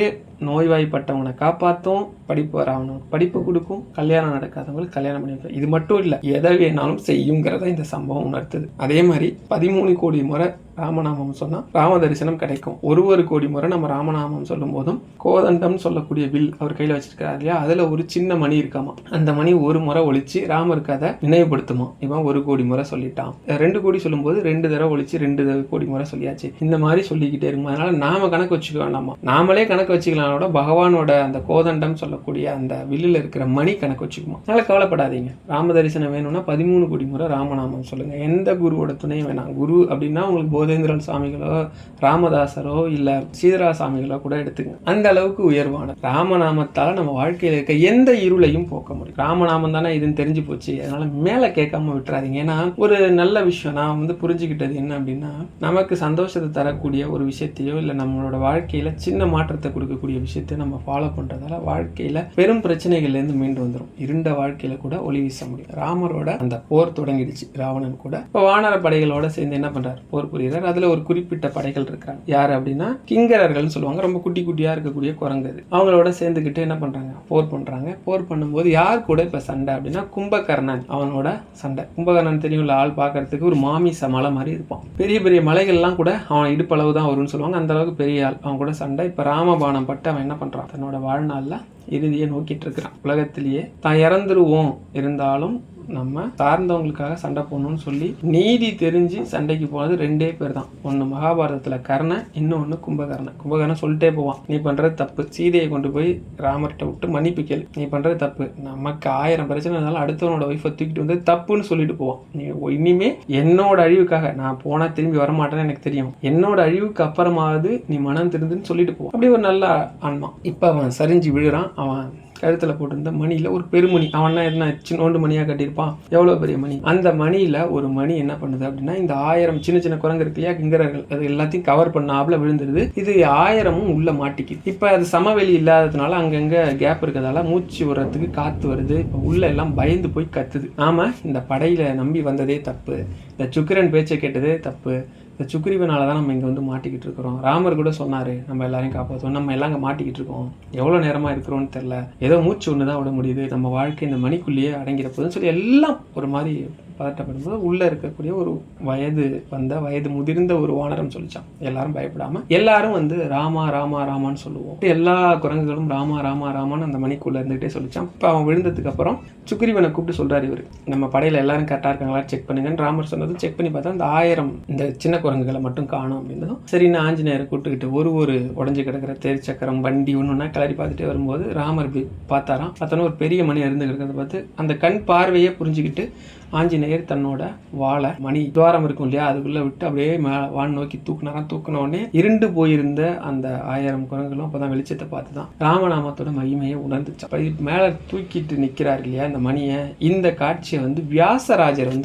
நோய்வாய்ப்பட்டவங்களை காப்பாற்றும், படிப்பு வரவனுக்கு படிப்பு கொடுக்கும், கல்யாணம் நடக்காதவங்களுக்கு கல்யாணம் பண்ணி வைக்கும். இது மட்டும் இல்லை, எதை வேணாலும் செய்யுங்கிறத இந்த சம்பவம் உணர்த்துது. அதே மாதிரி 13 கோடி முறை ராமநாமம் சொன்னால் ராம தரிசனம் கிடைக்கும். 1 கோடி முறை நம்ம ராமநாமம் சொல்லும் போதும் கோதண்டம் சொல்லக்கூடிய வில் அவர் கையில் வச்சிருக்காரு இல்லையா, அதில் ஒரு சின்ன மணி இருக்காமா. அந்த மணி ஒரு முறை ஒழிச்சு ராமருக்கு அதை நினைவுபடுத்துமா. இவன் 1 கோடி முறை சொல்லிட்டான். 2 கோடி சொல்லும்போது 2 தடவை ஒழிச்சு 2 கோடி முறை சொல்லியாச்சு. இந்த மாதிரி சொல்லிக்கிட்டே இருக்கும். அதனால நாம கணக்கு வச்சுக்க வேண்டாமா, நாமளே கணக்கு வச்சுக்கலாம். பகவானோட அந்த கோதண்டம் சொல்லக்கூடிய அந்த வில்லில் இருக்கிற மணி கணக்கு வச்சுக்குமா. அதனால கவலைப்படாதீங்க. ராம தரிசனம் வேணும்னா 13 கோடி முறை ராமநாமம் சொல்லுங்க. எந்த குருவோட துணையும் வேணாம். குரு அப்படின்னா உங்களுக்கு போதேந்திரன் சுவாமிகளோ ராமதாசரோ இல்ல சீதரா சாமிகளோ கூட எடுத்துங்க. அந்த அளவுக்கு உயர்வான ராமநாமத்தால நம்ம வாழ்க்கையில இருக்க எந்த இருளையும் போக்க முடியும். ராமநாமம் தானே இதுன்னு தெரிஞ்சு போச்சு, அதனால மேல கேட்காம விட்டுறாதீங்க. ஏன்னா ஒரு நல்ல விஷயம் நான் புரிஞ்சுக்கிட்டது என்ன அப்படின்னா, நமக்கு சந்தோஷத்தை தரக்கூடிய ஒரு விஷயத்தையோ இல்ல நம்மளோட வாழ்க்கையில சின்ன மாற்றத்தை கொடுக்கக்கூடிய விஷயத்தை நம்ம ஃபாலோ பண்றதால வாழ்க்கையில பெரும் பிரச்சனைகள்ல இருந்து மீண்டு வந்துடும். இருண்ட வாழ்க்கையில கூட ஒளி வீச முடியும். ராமரோட அந்த போர் தொடங்கிடுச்சு. ராவணன் கூட இப்போ வானர படைகளோட சேர்ந்து என்ன பண்றாரு, போர் புரிகிறார். அதுல ஒரு குறிப்பிட்ட படைகள் இருக்காங்க. யாரு அப்படின்னா கிங்கரர்கள் சொல்லுவாங்க. ரொம்ப குட்டி குட்டியா இருக்கக்கூடிய குரங்கு. அவங்களோட சேர்ந்துக்கிட்டு என்ன பண்றாங்க, போர் பண்றாங்க. போர் பண்ணும்போது யார் கூட இப்ப சண்டை அப்படின்னா கும்பகர்ணன் அவனோட சண்டை. கும்பகர்ணன் தெரியும்ல, ஆள் பார்க்கறதுக்கு ஒரு மாமிச மலை மாதிரி இருப்பான். பெரிய பெரிய மலைகள்லாம் கூட அவன் இடுப்பளவு தான் வரும்னு சொல்லுவாங்க. அந்த அளவுக்கு பெரிய ஆள். அவன் கூட சண்டை. இப்ப ராமபாணம் பட்டு அவன் என்ன பண்றான், தன்னோட வாழ்நாள்ல இறுதியை நோக்கிட்டு இருக்கிறான். உலகத்திலேயே தான் இறந்துருவோம், இருந்தாலும் நம்ம சார்ந்தவங்களுக்காக சண்டை போடணும்னு சொல்லி நீதி தெரிஞ்சு சண்டைக்கு போனது 2 பேர் தான். ஒன்று மகாபாரதத்தில் கர்ணன், இன்னொன்று கும்பகர்ணன். கும்பகர்ணன் சொல்லிட்டே போவான், நீ பண்ணுறது தப்பு, சீதையை கொண்டு போய் ராமர்கிட்ட விட்டு மன்னிப்பு கேளு, நீ பண்ணுறது தப்பு, நமக்கு 1000 பிரச்சனை இருந்தாலும் அடுத்தவனோட ஒய்ஃபை தூக்கிட்டு வந்து தப்புன்னு சொல்லிட்டு போவான். நீ இனிமே என்னோட அழிவுக்காக, நான் போனால் திரும்பி வரமாட்டேன்னு எனக்கு தெரியும், என்னோட அழிவுக்கு அப்புறமாவது நீ மனம் திருந்துன்னு சொல்லிட்டு போவான். அப்படி ஒரு நல்ல ஆன்மா. இப்போ அவன் சரிஞ்சு விழுறான். அவன் கழுத்துல போட்டிருந்த மணியில ஒரு பெருமணி, அவன் என்ன சின்னோண்டு மணியா கட்டியிருப்பான், எவ்வளவு பெரிய மணி. அந்த மணியில ஒரு மணி என்ன பண்ணுது அப்படின்னா, இந்த 1000 சின்ன சின்ன குரங்கு இருக்கு இல்லையா, கிங்கரர்கள், அது எல்லாத்தையும் கவர் பண்ணாப்புல விழுந்துருது. இது 1000ம் உள்ள மாட்டிக்குது. இப்ப அது சமவெளி இல்லாததுனால அங்கங்க கேப் இருக்கிறதால மூச்சு விடுறதுக்கு காத்து வருது. இப்ப உள்ள எல்லாம் பயந்து போய் கத்துது. நாம இந்த படையில நம்பி வந்ததே தப்பு, இந்த சுக்கிரன் பேச்சை கேட்டதே தப்பு, இந்த சுக்ரீவனால தான் நம்ம இங்கே மாட்டிக்கிட்டு இருக்கிறோம். ராமர் கூட சொன்னார், நம்ம எல்லாரையும் காப்பாற்றுவோம், நம்ம எல்லாம் இங்கே மாட்டிக்கிட்டு இருக்கோம், எவ்வளோ நேரமாக இருக்கிறோன்னு தெரில, ஏதோ மூச்சு ஒன்று தான் விட முடியுது, நம்ம வாழ்க்கை இந்த மணிக்குள்ளேயே அடங்கிறப்போதுன்னு சொல்லி எல்லாம் ஒரு மாதிரி பதட்டப்படும்போது உள்ளே இருக்கக்கூடிய ஒரு வயது முதிர்ந்த ஒரு வானரம் சொல்லிச்சான். எல்லாரும் பயப்படாம எல்லாரும் ராமா ராமா ராமான்னு சொல்லுவோம். எல்லா குரங்குகளும் ராமா ராமா ராமான்னு அந்த மணிக்குள்ள இருந்துகிட்டே சொல்லிச்சான். இப்போ அவன் விழுந்ததுக்கு அப்புறம் சுக்ரீவனை கூப்பிட்டு சொல்றாரு, இவர் நம்ம படையில எல்லாரும் கரெக்டாக இருக்காங்களா செக் பண்ணுங்கன்னு ராமர் சொன்னது. செக் பண்ணி பார்த்தா அந்த 1000 இந்த சின்ன குரங்குகளை மட்டும் காணும் அப்படின்னதும் சரின்னு ஆஞ்சநேயரை கூப்பிட்டுக்கிட்டு ஒரு உடஞ்சி கிடக்கிற தேர் சக்கரம் வண்டி ஒன்றுன்னா கிளறி பார்த்துட்டே வரும்போது ராமர் பார்த்தாராம். பார்த்தோன்னா ஒரு பெரிய மணி இருந்து கிடக்கிறத பார்த்து அந்த கண் பார்வையே புரிஞ்சுக்கிட்டு ஆஞ்சநேயர் தன்னோட வாழை மணி துவாரம் இருக்கும் இல்லையா, அதுக்குள்ள விட்டு அப்படியே வான் நோக்கி தூக்குனாராம். தூக்குன உடனே இருண்டு போயிருந்த அந்த 1000 குரங்குகளும் அப்பதான் வெளிச்சத்தை பார்த்துதான் ராமநாமத்தோட மகிமையை உணர்ந்துச்சு. மேல தூக்கிட்டு நிக்கிறாரு இல்லையா இந்த மணியை. இந்த காட்சியை வியாசராஜர்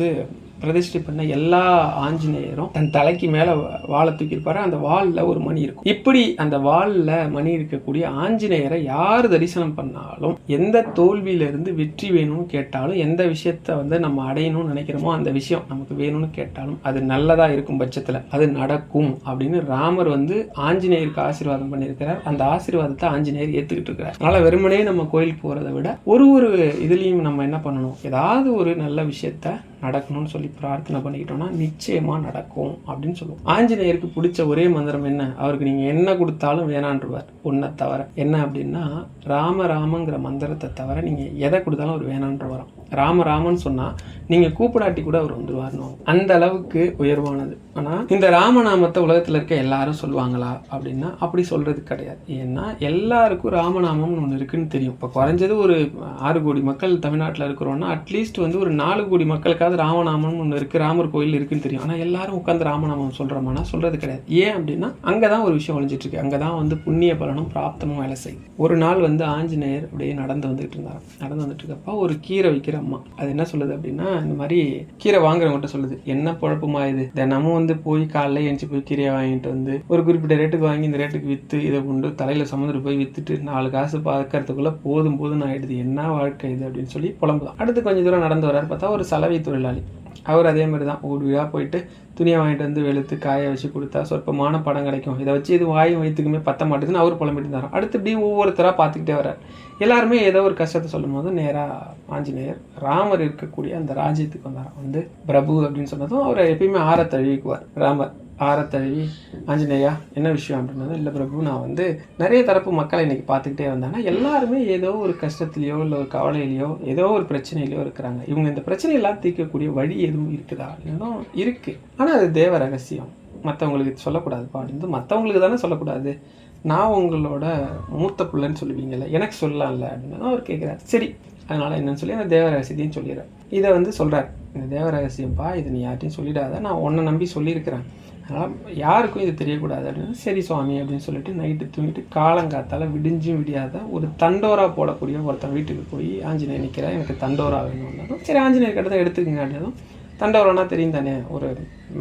பிரதிஷ்டை பண்ண எல்லா ஆஞ்சநேயரும் தன் தலைக்கு மேல வாழை தூக்கியிருப்பாரு. அந்த வால்ல ஒரு மணி இருக்கும். இப்படி அந்த வால்ல மணி இருக்கக்கூடிய ஆஞ்சநேயரை யார் தரிசனம் பண்ணாலும், எந்த தோல்வியில இருந்து வெற்றி வேணும்னு கேட்டாலும், எந்த விஷயத்த நம்ம அடையணும்னு நினைக்கிறோமோ அந்த விஷயம் நமக்கு வேணும்னு கேட்டாலும் அது நல்லதா இருக்கும் பட்சத்துல அது நடக்கும் அப்படின்னு ராமர் ஆஞ்சநேயருக்கு ஆசீர்வாதம் பண்ணியிருக்கிறார். அந்த ஆசீர்வாதத்தை ஆஞ்சநேயர் ஏத்துக்கிட்டு இருக்கிறார். அதனால வெறுமனே நம்ம கோயிலுக்கு போறதை விட ஒரு இதுலயும் நம்ம என்ன பண்ணணும், ஏதாவது ஒரு நல்ல விஷயத்த நடக்கணும்னு சொல்லி பிரார்த்தனை பண்ணிக்கிட்டோம்னா நிச்சயமா நடக்கும் அப்படின்னு சொல்லுவோம். ஆஞ்சநேயருக்கு பிடிச்ச ஒரே மந்திரம் என்ன, அவருக்கு நீங்க என்ன கொடுத்தாலும் வேணான்றுவார். ஒன்றை தவிர என்ன அப்படின்னா, ராம ராமங்கிற மந்திரத்தை தவிர நீங்க எதை கொடுத்தாலும் அவர் வேணான்று வரும். ராம ராமன்னு சொன்னால் நீங்கள் கூப்பிடாட்டி கூட அவர் வந்துடுவார்னு, அந்த அளவுக்கு உயர்வானது. ஆனால் இந்த ராமநாமத்தை உலகத்தில் இருக்க எல்லாரும் சொல்லுவாங்களா அப்படின்னா அப்படி சொல்கிறது கிடையாது. ஏன்னா எல்லாருக்கும் ராமநாமம்னு ஒன்று இருக்குன்னு தெரியும். இப்போ குறைஞ்சது ஒரு 6 கோடி மக்கள் தமிழ்நாட்டில் இருக்கிறோன்னா அட்லீஸ்ட் வந்து ஒரு 4 கோடி மக்களுக்காவது ராமநாமம்னு ஒன்று இருக்குது, ராமர் கோயில் இருக்குன்னு தெரியும். ஆனால் எல்லாரும் உட்காந்து ராமநாமம் சொல்கிறோம்னா சொல்கிறது கிடையாது. ஏன் அப்படின்னா அங்கே தான் ஒரு விஷயம் ஒழிஞ்சிட்ருக்கு. அங்கே தான் வந்து புண்ணிய பலனும் பிராப்தமும் வேலை செய்யும். ஒரு நாள் வந்து ஆஞ்சநேயர் அப்படியே நடந்து வந்துட்டு இருந்தார். நடந்து வந்துட்டு இருக்கப்போ ஒரு கீரை விற்கிற அம்மா அது என்ன சொல்லுது அப்படின்னா, இந்த மாதிரி கீரை வாங்குறவங்ககிட்ட சொல்லுது, என்ன குழப்பமா இது, தினமும் வந்து போய் காலைல எழுந்து போய் கீரையை வாங்கிட்டு வந்து ஒரு குறிப்பிட்ட ரேட்டுக்கு வாங்கி இந்த ரேட்டுக்கு விற்று இதை கொண்டு தலையில் சுமந்துட்டு போய் விற்றுட்டு 4 காசு பார்க்கறதுக்குள்ள போதும் ஆயிடுது, என்ன வாழ்க்கை இது அப்படின்னு சொல்லி புலம்புதான். அடுத்து கொஞ்சம் தூரம் நடந்து வர்றாரு. பார்த்தா ஒரு சலவை தொழிலாளி. அவர் அதே மாதிரி தான் ஒரு வீடாக போயிட்டு துணியை வாங்கிட்டு வந்து வெளுத்து காய வச்சு கொடுத்தா சொற்பமான படம் கிடைக்கும், இதை வச்சு இது வாயும் வயிற்றுக்குமே பத்த மாட்டேதுன்னு அவர் புலம்பிட்டு இருந்தார். அடுத்து இப்படி ஒவ்வொருத்தராக பார்த்துக்கிட்டே வர்றார். எல்லாருமே ஏதோ ஒரு கஷ்டத்தை சொல்லும் போது நேராக ஆஞ்சநேயர் ராமர் இருக்கக்கூடிய அந்த ராஜ்யத்துக்கு வந்தார். வந்து பிரபு அப்படின்னு சொன்னதும் அவரை எப்பயுமே ஆற தழுவிக்குவார். ராமர் ஆற தழுவி, ஆஞ்சநேயா என்ன விஷயம் அப்படின்னதும், இல்லை பிரபு, நான் வந்து நிறைய தரப்பு மக்களை இன்னைக்கு பார்த்துக்கிட்டே வந்தேன்னா எல்லாருமே ஏதோ ஒரு கஷ்டத்துலையோ இல்லை ஒரு கவலையிலையோ ஏதோ ஒரு பிரச்சனையிலையோ இருக்கிறாங்க. இவங்க இந்த பிரச்சனையெல்லாம் தீர்க்கக்கூடிய வழி எதுவும் இருக்குதா அப்படின்னும் இருக்குது. ஆனால் அது தேவ ரகசியம், மற்றவங்களுக்கு சொல்லக்கூடாதுப்பா அப்படின்னு. மற்றவங்களுக்கு தானே சொல்லக்கூடாது, நான் உங்களோட மூத்த பிள்ளைன்னு சொல்லுவீங்கல்ல, எனக்கு சொல்லலாம்ல அப்படின்னு அவர் கேட்குறாரு. சரி, அதனால் என்னன்னு சொல்லி அந்த தேவ ரகசியத்தையும் சொல்லிடுறேன். இதை வந்து சொல்கிறார், இந்த தேவ ரகசியம்ப்பா, இது நீ யார்ட்டையும் சொல்லிடாத, நான் உன்னை நம்பி சொல்லியிருக்கிறேன், அதனால் யாருக்கும் இது தெரியக்கூடாது அப்படின்னு. சரி சுவாமி அப்படின்னு சொல்லிட்டு நைட்டு தூங்கிட்டு காலங்காத்தால் விடிஞ்சும் விடியாத ஒரு தண்டோரா போடக்கூடிய ஒருத்தன் வீட்டுக்கு போய் ஆஞ்சநேயர் நிற்கிறா, எனக்கு தண்டோரா வேணும்னாலும் சரி ஆஞ்சநேயர் கிட்ட தான் எடுத்துக்கங்க அப்படின்னதும், தண்டோரானா தெரியும் தானே, ஒரு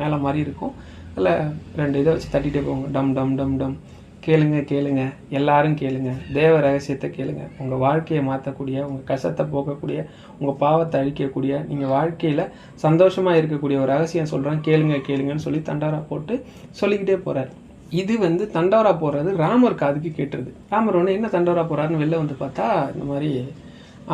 மேலே மாதிரி இருக்கும், அதில் 2 இதை வச்சு தட்டிகிட்டே போவாங்க, டம் டம் டம் டம். கேளுங்க, எல்லாரும் கேளுங்க, தேவ ரகசியத்தை கேளுங்க, உங்கள் வாழ்க்கையை மாற்றக்கூடிய, உங்கள் கஷ்டத்தை போக்கக்கூடிய, உங்கள் பாவத்தை அழிக்கக்கூடிய, நீங்கள் வாழ்க்கையில் சந்தோஷமாக இருக்கக்கூடிய ஒரு ரகசியம் சொல்கிறேன், கேளுங்கன்னு சொல்லி தண்டோரா போட்டு சொல்லிக்கிட்டே போகிறார். இது வந்து தண்டோரா போடுறது ராமர் காதுக்கு கேட்டுருது. ராமர் ஒன்று என்ன தண்டோரா போகிறாருன்னு வெளில வந்து பார்த்தா, இந்த மாதிரி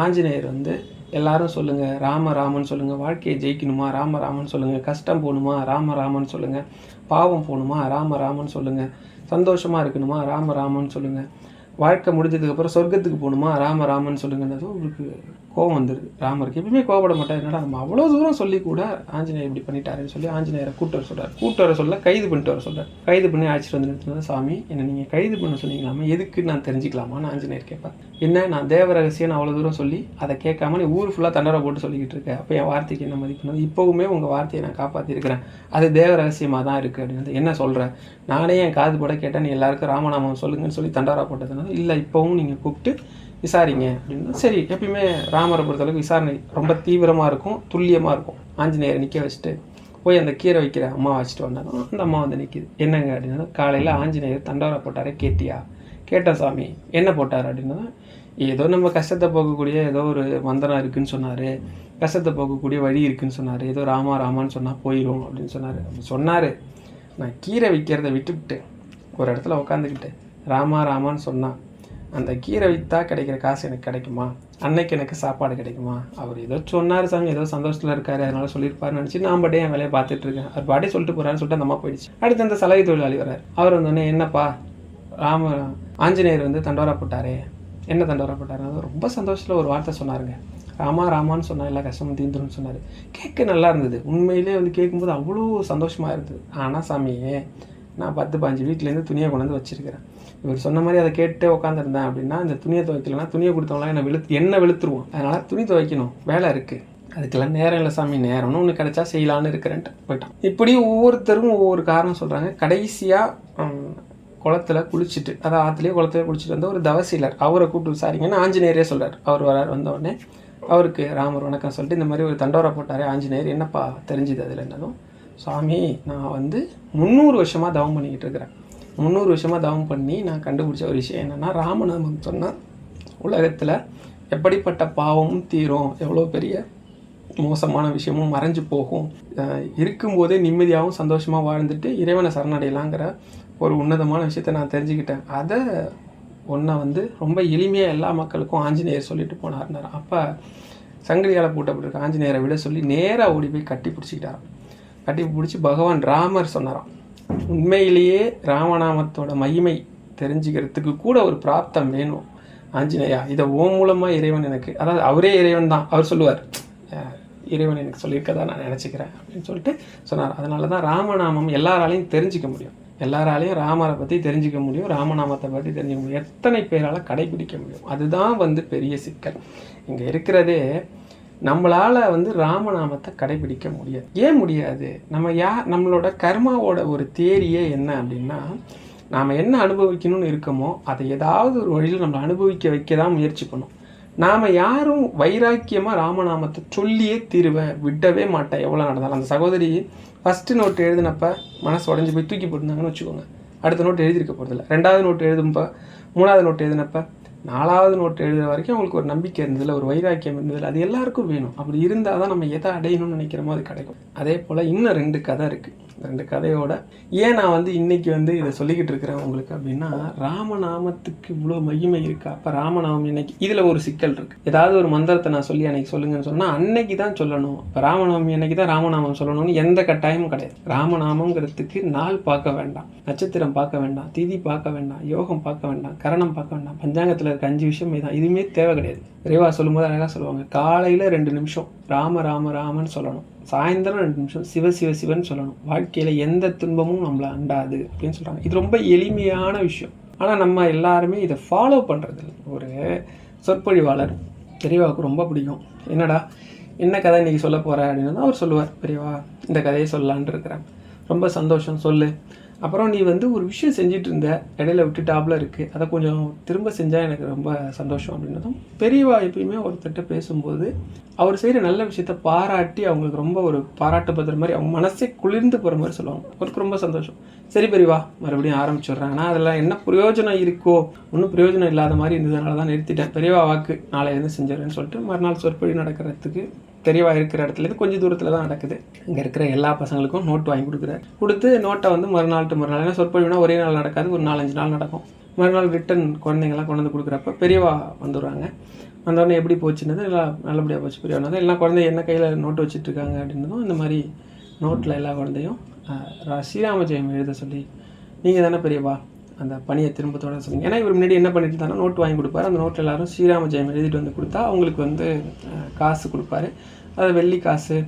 ஆஞ்சநேயர் வந்து எல்லாரும் சொல்லுங்கள் ராமன் சொல்லுங்கள், வாழ்க்கையை ஜெயிக்கணுமா ராமன் சொல்லுங்கள், கஷ்டம் போகணுமா ராமன் சொல்லுங்கள், பாவம் போகணுமா ராமன் சொல்லுங்கள், சந்தோஷமாக இருக்கணுமா ராமன் சொல்லுங்கள், வாழ்க்கை முடிஞ்சதுக்கப்புறம் சொர்க்கத்துக்கு போகணுமா ராமன் சொல்லுங்கன்னதும் உங்களுக்கு கோபம் வந்துடுது. ராமருக்கு எப்பயுமே கோபப்பட மாட்டார். என்னடா நம்ம அவ்வளோ தூரம் சொல்லி கூட ஆஞ்சநேயர் இப்படி பண்ணிட்டாருன்னு சொல்லி ஆஞ்சநேயரை கூட்டு வர சொல்ல கைது பண்ணிட்டு வர சொல்கிறார். கைது பண்ணி அழைச்சிட்டு வந்து நிறுத்தினது, சாமி என்னை நீங்கள் கைது பண்ண சொன்னீங்களாமா, எதுக்கு நான் தெரிஞ்சுக்கலாமான்னு ஆஞ்சநேயர் கேட்பார். என்ன, நான் தேவ ரகசியம் அவ்வளோ தூரம் சொல்லி அதை கேட்காம நீ ஊர் ஃபுல்லாக தண்டரை போட்டு சொல்லிக்கிட்டு இருக்கேன், அப்போ என் வார்த்தைக்கு என்ன மதிப்புனது, இப்போவுமே உங்கள் வார்த்தையை நான் காப்பாற்றிருக்கிறேன், அது தேவ ரகசியமாக தான் இருக்குது அப்படின்னு. என்ன சொல்கிறேன், நானே என் காது போட கேட்டேன், நீ எல்லாருக்கும் ராமநாமம் சொல்லுங்கன்னு சொல்லி தண்டரா போட்டதுனால இல்லை, இப்போவும் நீங்கள் கூப்பிட்டு விசாரிங்க அப்படின்னு. சரி, எப்பயுமே ராமரை பொறுத்தளவுக்கு விசாரணை ரொம்ப தீவிரமாக இருக்கும், துல்லியமாக இருக்கும். ஆஞ்சநேயரை நிற்க வச்சுட்டு போய் அந்த கீரை வைக்கிற அம்மா வச்சுட்டு வந்தாலும் அந்த அம்மா வந்து நிற்கிது. என்னங்க அப்படின்னா, காலையில் ஆஞ்சநேயர் தண்டோரா போட்டாரே கேட்டியா? கேட்டேன் சாமி. என்ன போட்டார் அப்படின்னா, ஏதோ நம்ம கஷ்டத்தை போக்கக்கூடிய ஏதோ ஒரு மந்திரம் இருக்குதுன்னு சொன்னார், கஷ்டத்தை போக்கக்கூடிய வழி இருக்குதுன்னு சொன்னார், ஏதோ ராமான்னு சொன்னால் போயிடும் அப்படின்னு சொன்னார். அப்படி சொன்னார். நான் கீரை விற்கிறத விட்டுவிட்டு ஒரு இடத்துல உட்காந்துக்கிட்டு ராமான்னு சொன்னான், அந்த கீரை விற்றா கிடைக்கிற காசு எனக்கு கிடைக்குமா, அன்னைக்கு எனக்கு சாப்பாடு கிடைக்குமா? அவர் ஏதோ சொன்னார் சாமி, ஏதோ சந்தோஷத்தில் இருக்காரு, அதனால சொல்லியிருப்பாருன்னு நினச்சி நான் பாட்டே என் வேலையை பார்த்துட்டு இருக்கேன். அவர் பாட்டே சொல்லிட்டு போகிறாருன்னு சொல்லிட்டு அந்த அம்மா போயிடுச்சு. அடுத்து அந்த சலவை தொழிலாளி வர்றார். அவர் வந்தோடனே, என்னப்பா ஆஞ்சநேயர் வந்து தண்டோரா போட்டாரே, என்ன தண்டோரா போட்டாரு? ரொம்ப சந்தோஷத்தில் ஒரு வார்த்தை சொன்னாருங்க, ராமான்னு சொன்னால் எல்லா கஷ்டமும் தீந்துருன்னு சொன்னார். கேட்க நல்லா இருந்தது, உண்மையிலே வந்து கேட்கும்போது அவ்வளோ சந்தோஷமாக இருந்தது. ஆனால் சாமியே, நான் 10-15 வீட்டிலேருந்து துணியை கொண்டு வந்து வச்சுருக்கிறேன், இவர் சொன்ன மாதிரி அதை கேட்டே உட்காந்துருந்தேன் அப்படின்னா இந்த துணியை துவைக்கலன்னா துணியை கொடுத்தவங்களாம் என்ன வெளுத்துருவோம், அதனால் துணி துவைக்கணும், வேலை இருக்குது, அதுக்கெல்லாம் நேரம் இல்லை சாமி, நேரம்னு ஒன்று கிடைச்சா செய்யலான்னு இருக்கிறேன்ட்டு போயிட்டான். இப்படி ஒவ்வொருத்தரும் ஒவ்வொரு காரணம் சொல்கிறாங்க. கடைசியாக குளத்துல குளிச்சுட்டு, அதாவது ஆற்றுலேயே குளத்துல குளிச்சுட்டு வந்த ஒரு தவசீலர், அவரை கூப்பிட்டு விசாரிங்கன்னு ஆஞ்சநேயரே சொல்கிறார். அவர் வந்தவுடனே அவருக்கு ராமர் வணக்கம் சொல்லிட்டு, இந்த மாதிரி ஒரு தண்டோரா போட்டாரே ஆஞ்சநேயர், என்னப்பா தெரிஞ்சுது அதில் என்னதும்? சாமி, நான் வந்து 300 வருஷமாக தவம் பண்ணிக்கிட்டு இருக்கிறேன். 300 வருஷமாக தவம் பண்ணி நான் கண்டுபிடிச்ச ஒரு விஷயம் என்னென்னா, ராமநாமம் சொன்னால் உலகத்தில் எப்படிப்பட்ட பாவமும் தீரும், எவ்வளோ பெரிய மோசமான விஷயமும் மறைஞ்சு போகும், இருக்கும்போதே நிம்மதியாகவும் சந்தோஷமாக வாழ்ந்துட்டு இறைவனை சரணடையலாங்கிற ஒரு உன்னதமான விஷயத்தை நான் தெரிஞ்சுக்கிட்டேன். அதை ஒன்றை வந்து ரொம்ப எளிமையாக எல்லா மக்களுக்கும் ஆஞ்சநேயர் சொல்லிட்டு போனார்னார். அப்போ சங்கிலியால் பூட்டப்பட்டிருக்க ஆஞ்சநேயரை விட சொல்லி நேராக ஓடி போய் கட்டி பிடிச்சிக்கிட்டாராம். கட்டி பிடிச்சி பகவான் ராமர் சொன்னாராம், உண்மையிலேயே ராமநாமத்தோட மகிமை தெரிஞ்சுக்கிறதுக்கு கூட ஒரு பிராப்தம் வேணும் ஆஞ்சநேயா, இதை ஓ மூலமாக இறைவன் எனக்கு, அதாவது அவரே இறைவன் தான் அவர் சொல்லுவார், இறைவன் எனக்கு சொல்லியிருக்கதா நான் நினச்சிக்கிறேன் அப்படின்னு சொல்லிட்டு சொன்னார். அதனால தான் ராமநாமம் எல்லாராலையும் தெரிஞ்சிக்க முடியும், எல்லாராலையும் ராமரை பற்றி தெரிஞ்சிக்க முடியும், ராமநாமத்தை பற்றி தெரிஞ்சிக்க முடியும், எத்தனை பேரால் கடைபிடிக்க முடியும். அதுதான் பெரிய சிக்கல். இங்கே இருக்கிறதே நம்மளால் ராமநாமத்தை கடைபிடிக்க முடியாது. ஏன் முடியாது? நம்மளோட கர்மாவோட ஒரு தேரியே என்ன அப்படின்னா, நாம் என்ன அனுபவிக்கணும்னு இருக்கோமோ அதை ஏதாவது ஒரு வழியில் நம்மளை அனுபவிக்க வைக்க தான் முயற்சி பண்ணும். நாம் யாரும் வைராக்கியமாக ராமநாமத்தை சொல்லியே தீருவேன், விடவே மாட்டேன் எவ்வளோ நடந்தாலும். அந்த சகோதரி ஃபஸ்ட்டு நோட்டு எழுதினப்ப மனசு உடஞ்சி போய் தூக்கி போட்டிருந்தாங்கன்னு வச்சுக்கோங்க, அடுத்த நோட்டு எழுதியிருக்க போகிறதில்ல. 2வது நோட்டு எழுதும்போ, 3வது நோட்டு எழுதினப்ப, 4வது நோட்டு எழுதுகிற வரைக்கும் அவங்களுக்கு ஒரு நம்பிக்கை இருந்ததில்ல, ஒரு வைராக்கியம் இருந்ததில்ல. அது எல்லாருக்கும் வேணும். அப்படி இருந்தால் தான் நம்ம எதை அடையணும்னு நினைக்கிறோமோ அது கிடைக்கும். அதே போல் இன்னும் 2 கதை இருக்குது. 2 கதையோட ஏன் நான் இன்னைக்கு இதை சொல்லிக்கிட்டு இருக்கிறேன் உங்களுக்கு அப்படின்னா, ராமநாமத்துக்கு இவ்வளோ மகிமை இருக்கா? அப்போ ராமநாமம் இன்னைக்கு இதில் ஒரு சிக்கல் இருக்குது. ஏதாவது ஒரு மந்திரத்தை நான் சொல்லி அன்னைக்கு சொல்லுங்கன்னு சொன்னால் அன்னைக்கு தான் சொல்லணும். இப்போ ராமநவமி அன்னைக்கு தான் ராமநாமம் சொல்லணும்னு எந்த கட்டாயமும் கிடையாது. ராமநாமங்கிறதுக்கு நாள் பார்க்க வேண்டாம், நட்சத்திரம் பார்க்க வேண்டாம், திதி பார்க்க வேண்டாம், யோகம் பார்க்க வேண்டாம், கரணம் பார்க்க வேண்டாம், பஞ்சாங்கத்தில் இருக்க 5 விஷயம் தான். இதுவுமே தேவை கிடையாது. விரைவாக சொல்லும்போது அழகாக சொல்லுவாங்க, காலையில் 2 நிமிஷம் ராம ராம ராமன்னு சொல்லணும், சாயந்தரம் 2 நிமிஷம் சிவ சிவ சிவன் சொல்லணும். வாழ்க்கையில் எந்த துன்பமும் நம்மளை அண்டாது அப்படின்னு சொல்கிறாங்க. இது ரொம்ப எளிமையான விஷயம். ஆனால் நம்ம எல்லாருமே இதை ஃபாலோ பண்ணுறது இல்லை. ஒரு சொற்பொழிவாளர் பெரியவாவுக்கு ரொம்ப பிடிக்கும். என்னடா என்ன கதை இன்றைக்கி சொல்ல போகிற அப்படின்னு தான் அவர் சொல்லுவார். பெரியவா இந்த கதையை சொல்லலான் இருக்கிறேன். ரொம்ப சந்தோஷம், சொல்லு. அப்புறம் நீ ஒரு விஷயம் செஞ்சிட்டு இருந்த, இடையில விட்டுட்டாப்புல இருக்குது, அதை கொஞ்சம் திரும்ப செஞ்சால் எனக்கு ரொம்ப சந்தோஷம் அப்படின்னதும், பெரியவா எப்பயுமே ஒருத்தர்கிட்ட பேசும்போது அவர் செய்கிற நல்ல விஷயத்த பாராட்டி அவங்களுக்கு ரொம்ப ஒரு பாராட்டுப்படுற மாதிரி, அவங்க மனசே குளிர்ந்து போகிற மாதிரி சொல்லுவாங்க. அவருக்கு ரொம்ப சந்தோஷம். சரி பெரியவா மறுபடியும் ஆரம்பிச்சிடுறாங்க. ஆனால் அதில் என்ன பிரயோஜனம் இருக்கோ, ஒன்றும் பிரயோஜனம் இல்லாத மாதிரி இருந்ததுனால தான் நிறுத்திட்டேன். பெரியவா வாக்கு நாளையிலேருந்து செஞ்சிடறேன்னு சொல்லிட்டு மறுநாள் சொற்பொழி நடக்கிறதுக்கு பெரியவா இருக்கிற இடத்துலேருந்து கொஞ்சம் தூரத்தில் தான் நடக்குது. இங்கே இருக்கிற எல்லா பசங்களுக்கும் நோட்டு வாங்கி கொடுத்து நோட்டை மறுநாள் டு மறுநாள், ஏன்னா சொற்பொழிவுனா ஒரே நாள் நடக்காது, ஒரு 4-5 நாள் நடக்கும். மறுநாள் ரிட்டன் குழந்தைங்கள்லாம் கொண்டு கொடுக்குறப்ப பெரியவா வந்துடுறாங்க. வந்தோடனே எப்படி போச்சுன்னது எல்லாம் நல்லபடியாக போச்சு. பெரியவா எல்லா குழந்தையும் என்ன கையில் நோட்டு வச்சுட்ருக்காங்க அப்படின்னதும், இந்த மாதிரி நோட்டில் எல்லா குழந்தையும் ஸ்ரீராம ஜெயம் எழுத சொல்லி, நீங்கள் தானே பெரியவா அந்த பணியை திரும்ப தொடர சொன்னீங்க. ஏன்னா இவர் முன்னாடி என்ன பண்ணிட்டு இருந்தாலும் நோட்டு வாங்கி கொடுப்பாரு. அந்த நோட்டில் எல்லாரும் ஸ்ரீராம ஜெயம் எழுதிட்டு கொடுத்தா அவங்களுக்கு காசு கொடுப்பாரு. அது வெள்ளி காசு,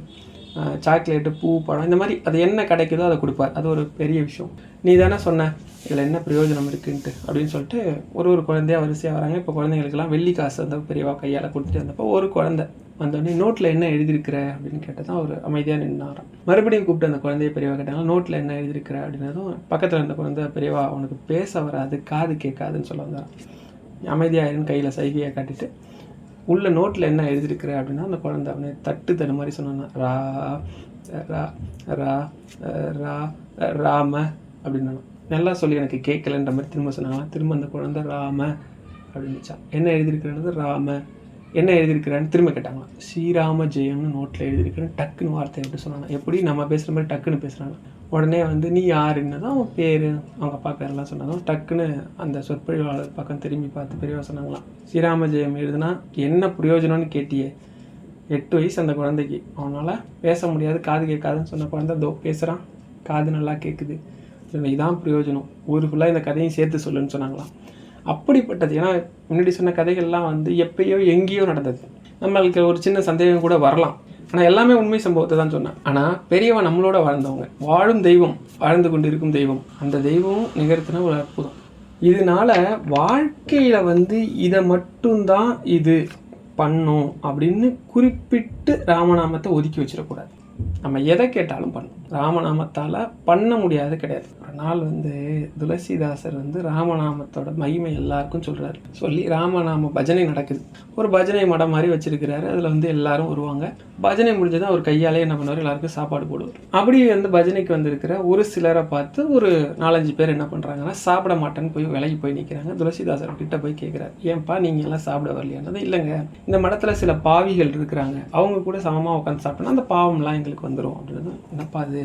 சாக்லேட்டு, பூ, பழம், இந்த மாதிரி அது என்ன கிடைக்குதோ அதை கொடுப்பார். அது ஒரு பெரிய விஷயம். நீ தானே சொன்ன இதில் என்ன பிரயோஜனம் இருக்குன்ட்டு அப்படின்னு சொல்லிட்டு ஒரு குழந்தையாக வரிசையாக வராங்க. இப்போ குழந்தைங்களுக்கெல்லாம் வெள்ளி காசு பெரியவா கையால் கொடுத்துட்டு வந்தப்போ ஒரு குழந்தை வந்தோடனே நோட்டில் என்ன எழுதியிருக்கிற அப்படின்னு கேட்டதான் அவர் அமைதியாக நின்னாராம். மறுபடியும் கூப்பிட்டு அந்த குழந்தைய பெரியவா கேட்டாங்க, நோட்டில் என்ன எழுதியிருக்கிற அப்படின்னதும் பக்கத்தில் இருந்த குழந்தை, பெரியவா அவனுக்கு பேச வராது, காது கேட்காதுன்னு சொல்ல வந்தாராம். அமைதியாயிருன்னு கையில் சைகையை காட்டிட்டு உள்ள நோட்டில் என்ன எழுதியிருக்கிற அப்படின்னா, அந்த குழந்தை அவனை தட்டு மாதிரி சொன்னான்னா, ரா ரா ரா ரா ராம அப்படின்னா, நல்லா சொல்லி எனக்கு கேட்கலன்ற மாதிரி திரும்ப சொன்னாங்களாம். திரும்ப அந்த குழந்தை ராம அப்படின்னுச்சா. என்ன எழுதியிருக்கிறது? ராம. என்ன எழுதியிருக்கிறான்னு திரும்ப கேட்டாங்களாம். ஸ்ரீராம ஜெயம்னு நோட்டில் எழுதியிருக்கிறேன்னு டக்குன்னு வார்த்தை எப்படி சொன்னாங்க, எப்படி நம்ம பேசுகிற மாதிரி டக்குன்னு பேசுகிறாங்க. உடனே நீ யாருன்னு தான் அவன் பேர், அவங்க அப்பா பேரெல்லாம் சொன்னாலும் டக்குன்னு அந்த சொற்பொழிவாளர் பக்கம் திரும்பி பார்த்து பெரியவா சொன்னாங்களாம், ஸ்ரீராம ஜெயம் எழுதுனா என்ன பிரயோஜனம்னு கேட்டியே. 8 வயசு அந்த குழந்தைக்கு, அவனால் பேச முடியாது, காது கேட்காதுன்னு சொன்ன குழந்தை தோ பேசுகிறான், காது நல்லா கேட்குது, இதான் பிரயோஜனம், ஊர் ஃபுல்லாக இந்த கதையும் சேர்த்து சொல்லுன்னு சொன்னாங்களாம். அப்படிப்பட்டது. ஏன்னா முன்னாடி சொன்ன கதைகள்லாம் எப்பயோ எங்கேயோ நடந்தது. நம்மளுக்கு ஒரு சின்ன சந்தேகம் கூட வரலாம். ஆனால் எல்லாமே உண்மை சம்பவத்தை தான் சொன்னேன். ஆனால் பெரியவன் நம்மளோட வாழ்ந்தவங்க, வாழும் தெய்வம், வாழ்ந்து கொண்டு இருக்கும் தெய்வம், அந்த தெய்வம் நிகழ்த்தின ஒரு அற்புதம். இதனால வாழ்க்கையில் இதை மட்டும்தான் இது பண்ணும் அப்படின்னு குறிப்பிட்டு ராமநாமத்தை ஒதுக்கி வச்சிடக்கூடாது. நம்ம எதை கேட்டாலும் பண்ணணும். ராமநாமத்தால் பண்ண முடியாது கிடையாது. ஒரு நாள் துளசிதாசர் ராமநாமத்தோட மகிமை எல்லாருக்கும் சொல்கிறாரு. சொல்லி ராமநாம பஜனை நடக்குது. ஒரு பஜனை மடம் மாதிரி வச்சிருக்கிறாரு. அதில் எல்லாரும் வருவாங்க. பஜனை முடிஞ்சதான் அவர் கையாலே என்ன பண்ணுவார், எல்லாருக்கும் சாப்பாடு போடுவார். அப்படி பஜனைக்கு வந்திருக்கிற ஒரு சிலரை பார்த்து ஒரு 4-5 பேர் என்ன பண்ணுறாங்கன்னா, சாப்பிட மாட்டேன்னு போய் விலகி போய் நிற்கிறாங்க. துளசிதாசர் கிட்ட போய் கேட்குறாரு, ஏன்பா நீங்கள் எல்லாம் சாப்பிட வரலையானது? இல்லைங்க, இந்த மடத்தில் சில பாவிகள் இருக்கிறாங்க, அவங்க கூட சமமாக உட்காந்து சாப்பிட்டோன்னா அந்த பாவம்லாம் எங்களுக்கு வந்துடும் அப்படின்னு. என்னப்பா அது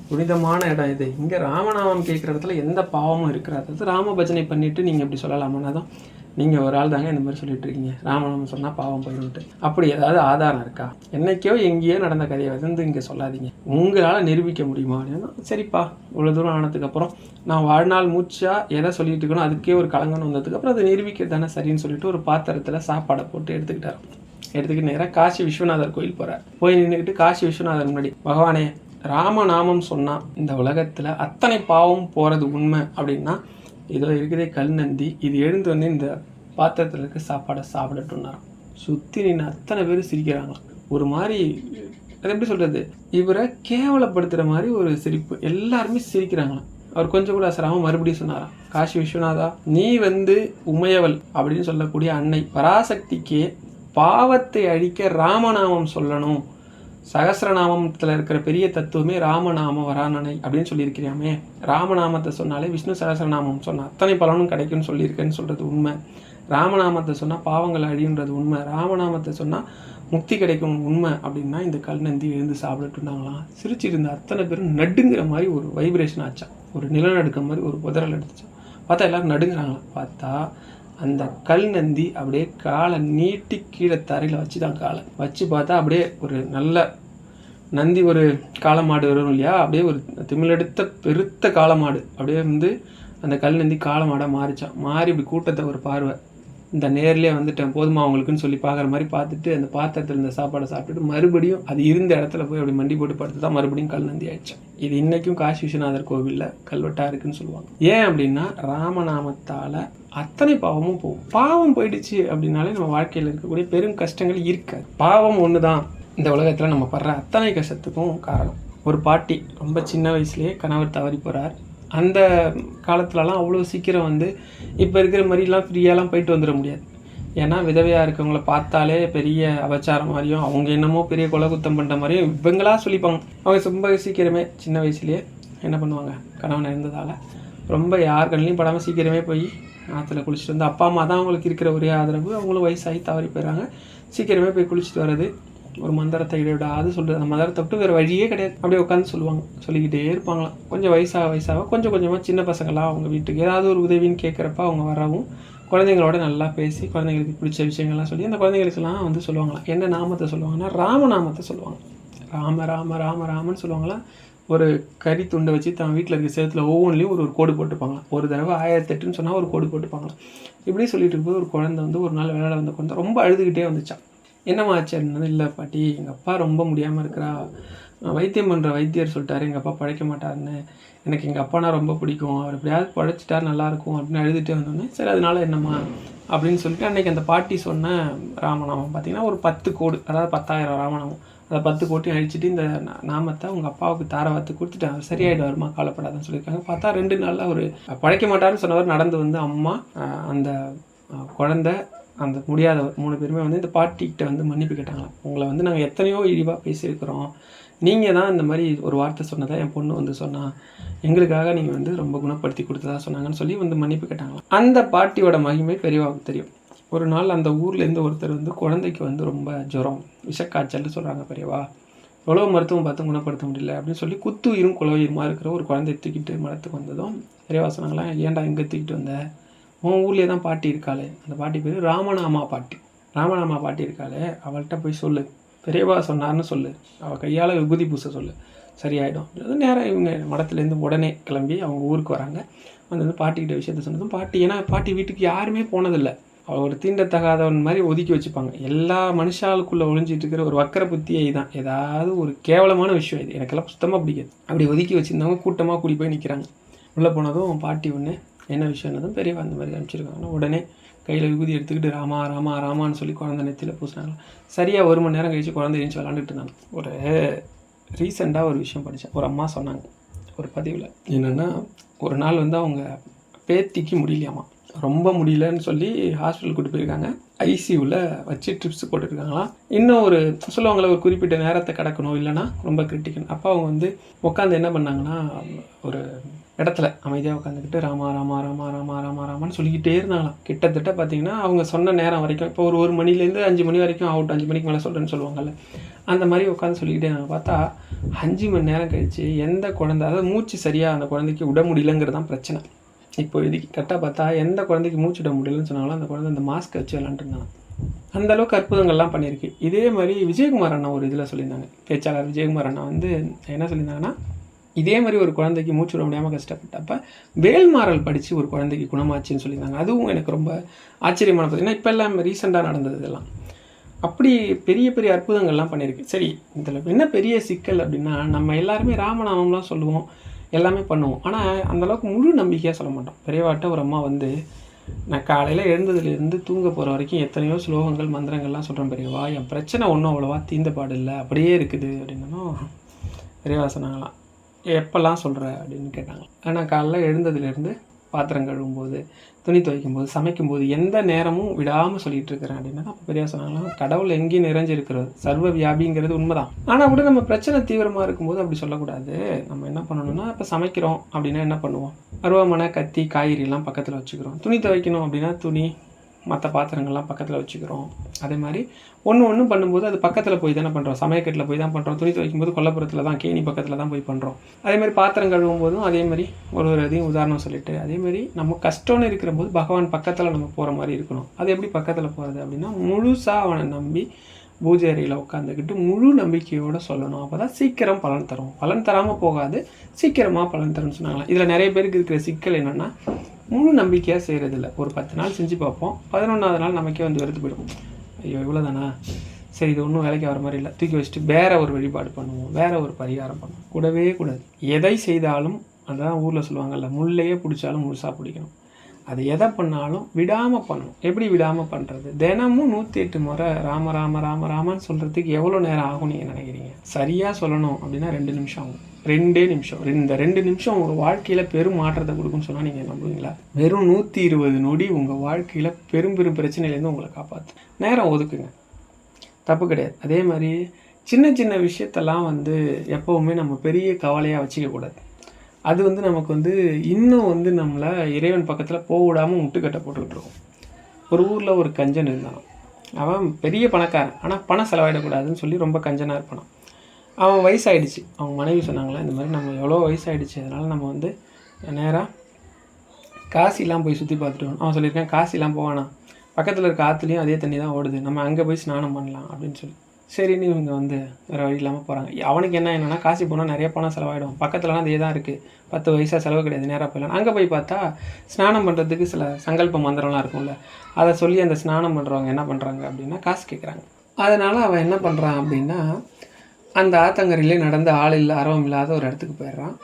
புனிதமான இடம் இது, இங்கே ராமநாமம் கேட்குற இடத்துல எந்த பாவமும் இருக்கிறாது, அது ராம பஜனை பண்ணிட்டு நீங்கள் இப்படி சொல்லலாமான்னா தான் நீங்கள் ஒரு ஆள் தாங்க இந்த மாதிரி சொல்லிட்டு இருக்கீங்க, ராமநாமம் சொன்னால் பாவம் போயிடும்ட்டு. அப்படி ஏதாவது ஆதாரம் இருக்கா? என்னைக்கோ எங்கேயோ நடந்த கதையை இங்கே சொல்லாதீங்க, உங்களால் நிரூபிக்க முடியுமா அப்படின்னா, சரிப்பா இவ்வளோ தூரம் ஆனதுக்கப்புறம் நான் வாழ்நாள் மூச்சா எதை சொல்லிட்டு இருக்கணும், அதுக்கே ஒரு கலங்கன்னு வந்ததுக்கப்புறம் அதை நிரூபிக்கிறது தானே சரின்னு சொல்லிட்டு ஒரு பாத்திரத்தில் சாப்பாடை போட்டு எடுத்துக்கிட்டார். எடுத்துக்கிட்டு நேராக காசி விஸ்வநாதர் கோயில் போகிறார். போய் நின்றுக்கிட்டு காசி விஸ்வநாதர் முன்னாடி, பகவானே ராமநாமம் சொன்னால் இந்த உலகத்தில் அத்தனை பாவம் போகிறது உண்மை அப்படின்னா இதோ இருக்குதே கல் நந்தி, இது எழுந்து வந்து இந்த பாத்திரத்தில் இருக்க சாப்பாடை சாப்பிடட்டும்னாராம். சுற்றி நின்று அத்தனை பேர் சிரிக்கிறாங்களாம். ஒரு மாதிரி அது எப்படி சொல்கிறது, இவரை கேவலப்படுத்துகிற மாதிரி ஒரு சிரிப்பு, எல்லாருமே சிரிக்கிறாங்களாம். அவர் கொஞ்சம் கூட அசராமல் மறுபடியும் சொன்னாராம், காசி விஸ்வநாதா, நீ வந்து உமையவள் அப்படின்னு சொல்லக்கூடிய அன்னை பராசக்திக்கே பாவத்தை அழிக்க ராமநாமம் சொல்லணும், சகசிரநாமத்தில் இருக்கிற பெரிய தத்துவமே ராமநாம வரானனை அப்படின்னு சொல்லியிருக்கிறியாமே, ராமநாமத்தை சொன்னாலே விஷ்ணு சகசிரநாமம் சொன்னால் அத்தனை பலனும் கிடைக்கும்னு சொல்லியிருக்கேன்னு சொல்கிறது உண்மை, ராமநாமத்தை சொன்னால் பாவங்கள் அழியுன்றது உண்மை, ராமநாமத்தை சொன்னால் முக்தி கிடைக்கும் உண்மை அப்படின்னா இந்த கல் நந்தி எழுந்து சாப்பிட்டுருந்தாங்களாம். சிரிச்சிட்டு இருந்த அத்தனை பேரும் நடுங்கிற மாதிரி ஒரு வைப்ரேஷன் ஆச்சான், ஒரு நிலநடுக்க மாதிரி ஒரு புதறல் எடுத்துச்சான். பார்த்தா எல்லோரும் நடுங்கிறாங்களாம். பார்த்தா அந்த கல் நந்தி அப்படியே காலை நீட்டி கீழே தரையில் வச்சு தான் காலை வச்சு பார்த்தா அப்படியே ஒரு நல்ல நந்தி, ஒரு காளமாடு வரும் இல்லையா, அப்படியே ஒரு திமிழெடுத்த பெருத்த காளமாடு அப்படியே வந்து அந்த கல் நந்தி காளமாடாக மாறிச்சான். மாறி இப்படி கூட்டத்தை ஒரு பார்வை, இந்த நேர்லேயே வந்துட்டேன் போதுமா அவங்களுக்குன்னு சொல்லி பார்க்குற மாதிரி பார்த்துட்டு அந்த பாத்திரத்தில் இந்த சாப்பாடை சாப்பிட்டுட்டு மறுபடியும் அது இருந்த இடத்துல போய் அப்படி மண்டி போட்டு படுத்து தான் மறுபடியும் கல் நந்தி ஆயிடுச்சு. இது இன்றைக்கும் காசி விஸ்வநாதர் கோவிலில் கல்வெட்டாக இருக்குன்னு சொல்லுவாங்க. ஏன் அப்படின்னா ராமநாமத்தால் அத்தனை பாவமும் போகும். பாவம் போயிடுச்சு அப்படின்னாலே நம்ம வாழ்க்கையில் இருக்கக்கூடிய பெரும் கஷ்டங்கள் இருக்காது. பாவம் ஒன்று தான் இந்த உலகத்தில் நம்ம படுற அத்தனை கஷ்டத்துக்கும் காரணம். ஒரு பாட்டி ரொம்ப சின்ன வயசுலேயே கணவர் தவறி போகிறார். அந்த காலத்துலலாம் அவ்வளோ சீக்கிரம் வந்து இப்போ இருக்கிற மாதிரிலாம் ஃப்ரீயாலாம் போயிட்டு வந்துட முடியாது. ஏன்னா விதவையாக இருக்கவங்கள பார்த்தாலே பெரிய அபச்சாரம் மாதிரியும், அவங்க என்னமோ பெரிய கொலை குத்தம் பண்ணுற மாதிரியும் இவங்களாக சொல்லிப்பாங்க. அவங்க ரொம்ப சீக்கிரமே சின்ன வயசுலேயே என்ன பண்ணுவாங்க, கணவன் இருந்ததால் ரொம்ப யார் கண்ணிலையும் படாமல் சீக்கிரமே போய் ஆற்றுல குளிச்சுட்டு வந்து, அப்பா அம்மா தான் அவங்களுக்கு இருக்கிற ஒரே ஆதரவு, அவங்களும் வயசாகி தவறி போயிடுறாங்க. சீக்கிரமே போய் குளிச்சுட்டு வர்றது, ஒரு மந்திரத்தை இடைவிடாது சொல்கிறது, அந்த மந்திரத்தை விட்டு வேறு வழியே கிடையாது. அப்படியே உட்காந்து சொல்லுவாங்க, சொல்லிக்கிட்டே இருப்பாங்களாம். கொஞ்சம் வயசாக கொஞ்சம் கொஞ்சமாக சின்ன பசங்களாம் அவங்க வீட்டுக்கு ஏதாவது ஒரு உதவின்னு கேட்குறப்ப அவங்க வரவும் குழந்தைங்களோட நல்லா பேசி குழந்தைங்களுக்கு பிடிச்ச விஷயங்கள்லாம் சொல்லி அந்த குழந்தைங்களுக்கெல்லாம் வந்து சொல்லுவாங்களாம். என்ன நாமத்தை சொல்லுவாங்கன்னா ராமநாமத்தை சொல்லுவாங்க. ராம ராம ராம ராமன்னு சொல்லுவாங்களாம். ஒரு கறி துண்டை வச்சு தன் வீட்டில் இருக்க சேத்துல ஒவ்வொன்றிலையும் ஒரு கோடு போட்டுப்பாங்களாம். ஒரு தடவை 1008ன்னு சொன்னால் ஒரு கோடு போட்டுப்பாங்களாம். இப்படி சொல்லிட்டு இருக்கும்போது ஒரு குழந்தை வந்து ஒரு நாள் விளையாட வந்த குழந்தை ரொம்ப அழுதுகிட்டே வந்துச்சான். என்னம்மா ஆச்சு அப்படின்னா, இல்லை பாட்டி எங்கள் அப்பா ரொம்ப முடியாமல் இருக்கிறா, வைத்தியம் பண்ணுற வைத்தியர் சொல்லிட்டாரு எங்கள் அப்பா பழைக்க மாட்டாருன்னு, எனக்கு எங்கள் அப்பானா ரொம்ப பிடிக்கும், அவர் எப்படியாவது பழைச்சிட்டார் நல்லாயிருக்கும் அப்படின்னு அழுதுகிட்டே வந்தோடனே, சரி அதனால என்னம்மா அப்படின்னு சொல்லிட்டு அன்றைக்கி அந்த பாட்டி சொன்ன ராமநாமம் பார்த்திங்கன்னா ஒரு 10 கோடு, அதாவது 10,000 ராமநாமம், அதை 10 கோட்டையும் அழிச்சிட்டு இந்த நாமத்தை உங்கள் அப்பாவுக்கு தாரவாத்து கொடுத்துட்டு அவர் சரியாயிடுவாருமா கவலைப்படாதுன்னு சொல்லியிருக்காங்க. பார்த்தா 2 நாளில் அவர் பழைக்க மாட்டாருன்னு சொன்னவர் நடந்து வந்து அம்மா அந்த குழந்தை அந்த முடியாதவர் 3 பேருமே வந்து இந்த பாட்டிக்கிட்ட வந்து மன்னிப்பு கேட்டாங்களாம். உங்களை வந்து நாங்கள் எத்தனையோ இழிவாக பேசியிருக்கிறோம், நீங்கள் தான் இந்த மாதிரி ஒரு வார்த்தை சொன்னதை என் பொண்ணு வந்து சொன்னால் எங்களுக்காக நீங்கள் வந்து ரொம்ப குணப்படுத்தி கொடுத்ததா சொன்னாங்கன்னு சொல்லி வந்து மன்னிப்பு கேட்டாங்களாம். அந்த பாட்டியோட மகிமை பெரியவாவுக்கு தெரியும். ஒரு நாள் அந்த ஊர்லேருந்து ஒருத்தர் வந்து குழந்தைக்கு வந்து ரொம்ப ஜுரம், விஷக்காய்ச்சல்னு சொல்கிறாங்க பெரியவா, எவ்வளோ மருத்துவம் பார்த்து குணப்படுத்த முடியல அப்படின்னு சொல்லி குத்துயிரும் குலவீரமாக இருக்கிற ஒரு குழந்தைய தூக்கிட்டு மரத்துக்கு வந்ததும் பெரியவா சொன்னாங்களாம், ஏன்டா இங்கே தூக்கிட்டு வந்த, உன் ஊர்லேயே தான் பாட்டி இருக்காளே, அந்த பாட்டி பேர் ராமநாமா பாட்டி, ராமநாமா பாட்டி இருக்காளே அவள்கிட்ட போய் சொல்லு, பெரியவா சொன்னார்னு சொல்லு, அவள் கையால் விபூதி பூச சொல்லு, சரியாயிடும். அது நேரம் இவங்க மடத்துலேருந்து உடனே கிளம்பி அவங்க ஊருக்கு வராங்க. வந்து பாட்டிக்கிட்ட விஷயத்த சொன்னதும் பாட்டி, ஏன்னா பாட்டி வீட்டுக்கு யாருமே போனதில்லை, அவள் ஒரு தீண்டத்தகாதவன் மாதிரி ஒதுக்கி வச்சுப்பாங்க. எல்லா மனுஷாளுக்குள்ளே ஒழிஞ்சிட்டு இருக்கிற ஒரு வக்கர புத்தியை தான், ஏதாவது ஒரு கேவலமான விஷயம் இது எனக்கெல்லாம் சுத்தமாக பிடிக்காது. அப்படி ஒதுக்கி வச்சுருந்தவங்க கூட்டமாக கூடி போய் நிற்கிறாங்க. உள்ளே போனதும் பாட்டி ஒன்று என்ன விஷயம்னதும் பெரியவா அந்த மாதிரி அனுப்பிச்சிருக்காங்கன்னா உடனே கையில் விபூதி எடுத்துக்கிட்டு ராமா ராமா ராமான்னு சொல்லி குழந்தை நெத்தியில் பூசினாங்க. சரியாக 1 மணி நேரம் கழிச்சு குழந்தை எழுந்து விளாண்டுட்டு இருந்தாங்க. ஒரு ரீசெண்டாக ஒரு விஷயம் படித்தேன். ஒரு அம்மா சொன்னாங்க ஒரு பதிவில், என்னென்னா ஒரு நாள் வந்து அவங்க பேத்திக்கு முடியலையாமா, ரொம்ப முடியலன்னு சொல்லி ஹாஸ்பிட்டல் கூட்டு போயிருக்காங்க. ஐசியூவில் வச்சு ட்ரிப்ஸ் போட்டுருக்காங்களாம். இன்னும் ஒரு சொல்லுவாங்களே ஒரு குறிப்பிட்ட நேரத்தை கடக்கணும், இல்லைனா ரொம்ப கிரிட்டிக்கல். அப்போ அவங்க வந்து உட்காந்து என்ன பண்ணாங்கன்னா ஒரு இடத்துல அமைதியாக உட்காந்துக்கிட்டு ராமா ராமா ராமா ராமா ராமா ராமான்னு சொல்லிக்கிட்டே இருந்தாங்களாம். கிட்டத்தட்ட பார்த்தீங்கன்னா அவங்க சொன்ன நேரம் வரைக்கும், இப்போ ஒரு மணிலேருந்து 5 மணி வரைக்கும் அவுட், 5 மணிக்கு மேலே சொல்கிறேன்னு சொல்லுவாங்கல்ல, அந்த மாதிரி உட்காந்து சொல்லிக்கிட்டே இருந்தாங்க. பார்த்தா 5 மணி நேரம் கழித்து எந்த குழந்தை, அதாவது மூச்சு சரியாக அந்த குழந்தைக்கு விட முடியலங்கிறது தான் பிரச்சனை. இப்போ இதுக்கு கரெக்டாக பார்த்தா எந்த குழந்தைக்கு மூச்சு விட முடியலன்னு சொன்னாங்களோ அந்த குழந்தை அந்த மாஸ்க்கை வச்சு விளாண்டுருந்தாங்க. அந்தளவுக்கு அற்புதங்கள்லாம் பண்ணியிருக்கு. இதே மாதிரி விஜயகுமார் அண்ணா ஒரு இதில் சொல்லியிருந்தாங்க, பேச்சாளர் விஜயகுமார் அண்ணா வந்து என்ன சொல்லியிருந்தாங்கன்னா, இதே மாதிரி ஒரு குழந்தைக்கு மூச்சு விட முடியாமல் கஷ்டப்பட்டப்ப வேல்மாறல் படித்து ஒரு குழந்தைக்கு குணமாச்சுன்னு சொல்லியிருந்தாங்க. அதுவும் எனக்கு ரொம்ப ஆச்சரியமான பார்த்தீங்கன்னா இப்போ எல்லாம் ரீசெண்டாக நடந்தது இதெல்லாம். அப்படி பெரிய பெரிய அற்புதங்கள்லாம் பண்ணியிருக்கு. சரி, இதில் என்ன பெரிய சிக்கல் அப்படின்னா, நம்ம எல்லாருமே ராமநாமம்லாம் சொல்லுவோம், எல்லாமே பண்ணுவோம். ஆனால் அந்தளவுக்கு முழு நம்பிக்கையாக சொல்ல மாட்டோம். பெரியவாட்ட ஒரு அம்மா வந்து, நான் காலையில் எழுந்ததுலேருந்து தூங்க போகிற வரைக்கும் எத்தனையோ ஸ்லோகங்கள் மந்திரங்கள்லாம் சொல்கிறேன் பெரியவா, என் பிரச்சனை ஒன்றும் அவ்வளோவா தீர்ந்த பாடு இல்லை, அப்படியே இருக்குது அப்படின்னதும் பெரியவா சொன்னாங்களாம், எப்போல்லாம் சொல்கிற அப்படின்னு கேட்டாங்க. ஆனால் காலையில் எழுந்ததுலேருந்து பாத்திரம் கழுவும்போது, துணி துவைக்கும்போது, சமைக்கும்போது எந்த நேரமும் விடாமல் சொல்லிகிட்டு இருக்கிறேன் அப்படின்னா, அப்போ பெரியா சொன்னாங்களாம், கடவுள் எங்கேயும் நிறைஞ்சிருக்கிறது, சர்வ வியாபிங்கிறது உண்மைதான். ஆனால் கூட நம்ம பிரச்சனை தீவிரமாக இருக்கும்போது அப்படி சொல்லக்கூடாது. நம்ம என்ன பண்ணணும்னா, இப்போ சமைக்கிறோம் அப்படின்னா என்ன பண்ணுவோம், அருவாமனை, கத்தி, காய்கறிலாம் பக்கத்தில் வச்சுக்கிறோம். துணி துவைக்கணும் அப்படின்னா துணி, மற்ற பாத்திரங்கள்லாம் பக்கத்தில் வச்சுக்கிறோம். அதே மாதிரி ஒன்று பண்ணும்போது அது பக்கத்தில் போய் தானே பண்ணுறோம், சமையக்கட்டில் போய் தான் பண்ணுறோம். துணி துவைக்கும்போது கொல்லப்புறத்தில் தான், கேணி பக்கத்தில் தான் போய் பண்ணுறோம். அதேமாதிரி பாத்திரம் கழுவும் போதும் அதேமாதிரி ஒரு இதையும் உதாரணம் சொல்லிவிட்டு, அதேமாதிரி நம்ம கஷ்டம்னு இருக்கிற போது பகவான் பக்கத்தில் நம்ம போகிற மாதிரி இருக்கணும். அது எப்படி பக்கத்தில் போகிறது அப்படின்னா, முழுசாக அவனை நம்பி பூஜை அறையில் உட்காந்துக்கிட்டு முழு நம்பிக்கையோடு சொல்லணும். அப்போ தான் சீக்கிரம் பலன் தரும். பலன் தராமல் போகாது, சீக்கிரமாக பலன் தரும்னு சொன்னாங்களாம். இதில் நிறைய பேருக்கு இருக்கிற சிக்கல் என்னென்னா, முழு நம்பிக்கையாக செய்கிறதில்ல. ஒரு 10 நாள் செஞ்சு பார்ப்போம், 11வது நாள் நமக்கே வந்து வெறுத்து போயிடும். ஐயோ இவ்வளோதானா, சரி இது ஒன்றும் வேலைக்கு வர மாதிரி இல்லை, தூக்கி வச்சுட்டு வேறு ஒரு வழிபாடு பண்ணுவோம், வேறு ஒரு பரிகாரம் பண்ணுவோம். கூடவே கூடாது. எதை செய்தாலும், அதான் ஊரில் சொல்லுவாங்கள்ல, முள்ளையே பிடிச்சாலும் முழுசாக பிடிக்கணும். அது எதை பண்ணாலும் விடாமல் பண்ணணும். எப்படி விடாமல் பண்ணுறது? தினமும் 108 முறை ராம ராம ராம ராமன்னு சொல்கிறதுக்கு எவ்வளோ நேரம் ஆகும் நீங்கள் நினைக்கிறீங்க? சரியாக சொல்லணும் அப்படின்னா 2 நிமிஷம் ஆகும். 2 நிமிஷம். இந்த 2 நிமிஷம் உங்கள் வாழ்க்கையில் பெரும் மாற்றத்தை கொடுக்குன்னு சொன்னால் நீங்கள் நம்புவீங்களா? வெறும் 120 நொடி உங்கள் வாழ்க்கையில் பெரும் பிரச்சனையிலேருந்து உங்களை காப்பாற்று. நேரம் ஒதுக்குங்க, தப்பு கிடையாது. அதே மாதிரி சின்ன சின்ன விஷயத்தெல்லாம் வந்து எப்போவுமே நம்ம பெரிய கவலையாக வச்சுக்கக்கூடாது. அது வந்து நமக்கு வந்து இன்னும் வந்து நம்மளை இறைவன் பக்கத்தில் போக விடாமல் முட்டுக்கட்டை போட்டுக்கிட்டு இருக்கோம். ஒரு ஊரில் ஒரு கஞ்சன் இருந்தான். அவன் பெரிய பணக்காரன், ஆனால் பணம் செலவாயிடக்கூடாதுன்னு சொல்லி ரொம்ப கஞ்சனாக இருப்பான். அவன் வயசாகிடுச்சு. அவங்க மனைவி சொன்னாங்களா, இந்த மாதிரி நம்ம எவ்வளோ வயசாகிடுச்சு, அதனால் நம்ம வந்து நேராக காசிலாம் போய் சுற்றி பார்த்துட்டு வரணும். அவன் சொல்லியிருக்கான், காசிலாம் போவானா, பக்கத்தில் இருக்க ஆற்றுலையும் அதே தண்ணி தான் ஓடுது, நம்ம அங்கே போய் ஸ்நானம் பண்ணலாம் அப்படின்னு சொல்லி. சரின்னு இவங்க வந்து வேறு வழி இல்லாமல் போகிறாங்க. அவனுக்கு என்னென்னா, காசி போனால் நிறைய பணம் செலவாயிடும், பக்கத்துலலாம் அதே தான் இருக்குது, 10 வயசாக செலவு கிடையாது, நேராக போயிடலாம். அங்கே போய் பார்த்தா ஸ்நானம் பண்ணுறதுக்கு சில சங்கல்ப மந்திரம்லாம் இருக்கும்ல, அதை சொல்லி அந்த ஸ்நானம் பண்ணுறவங்க என்ன பண்ணுறாங்க அப்படின்னா காசு கேட்குறாங்க. அதனால் அவன் என்ன பண்ணுறான் அப்படின்னா, அந்த ஆத்தங்கரையிலே நடந்து ஆள் இல்லை அரவம் இல்லாத ஒரு இடத்துக்கு போயிடுறான்.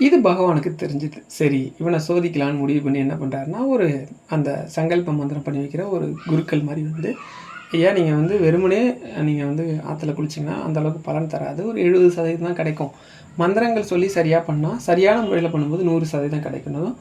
இது பகவானுக்கு தெரிஞ்சுது. சரி, இவனை சோதிக்கலான்னு முடிவு பண்ணி என்ன பண்ணுறாருன்னா, ஒரு அந்த சங்கல்ப மந்திரம் பண்ணி வைக்கிற ஒரு குருக்கள் மாதிரி வந்து, ஐயா நீங்கள் வந்து வெறுமனே நீங்கள் வந்து ஆற்றுல குளிச்சிங்கன்னா அந்தளவுக்கு பலன் தராது, ஒரு 70% தான் கிடைக்கும். மந்திரங்கள் சொல்லி சரியாக பண்ணால், சரியான முறையில் பண்ணும்போது 100% கிடைக்கணும்.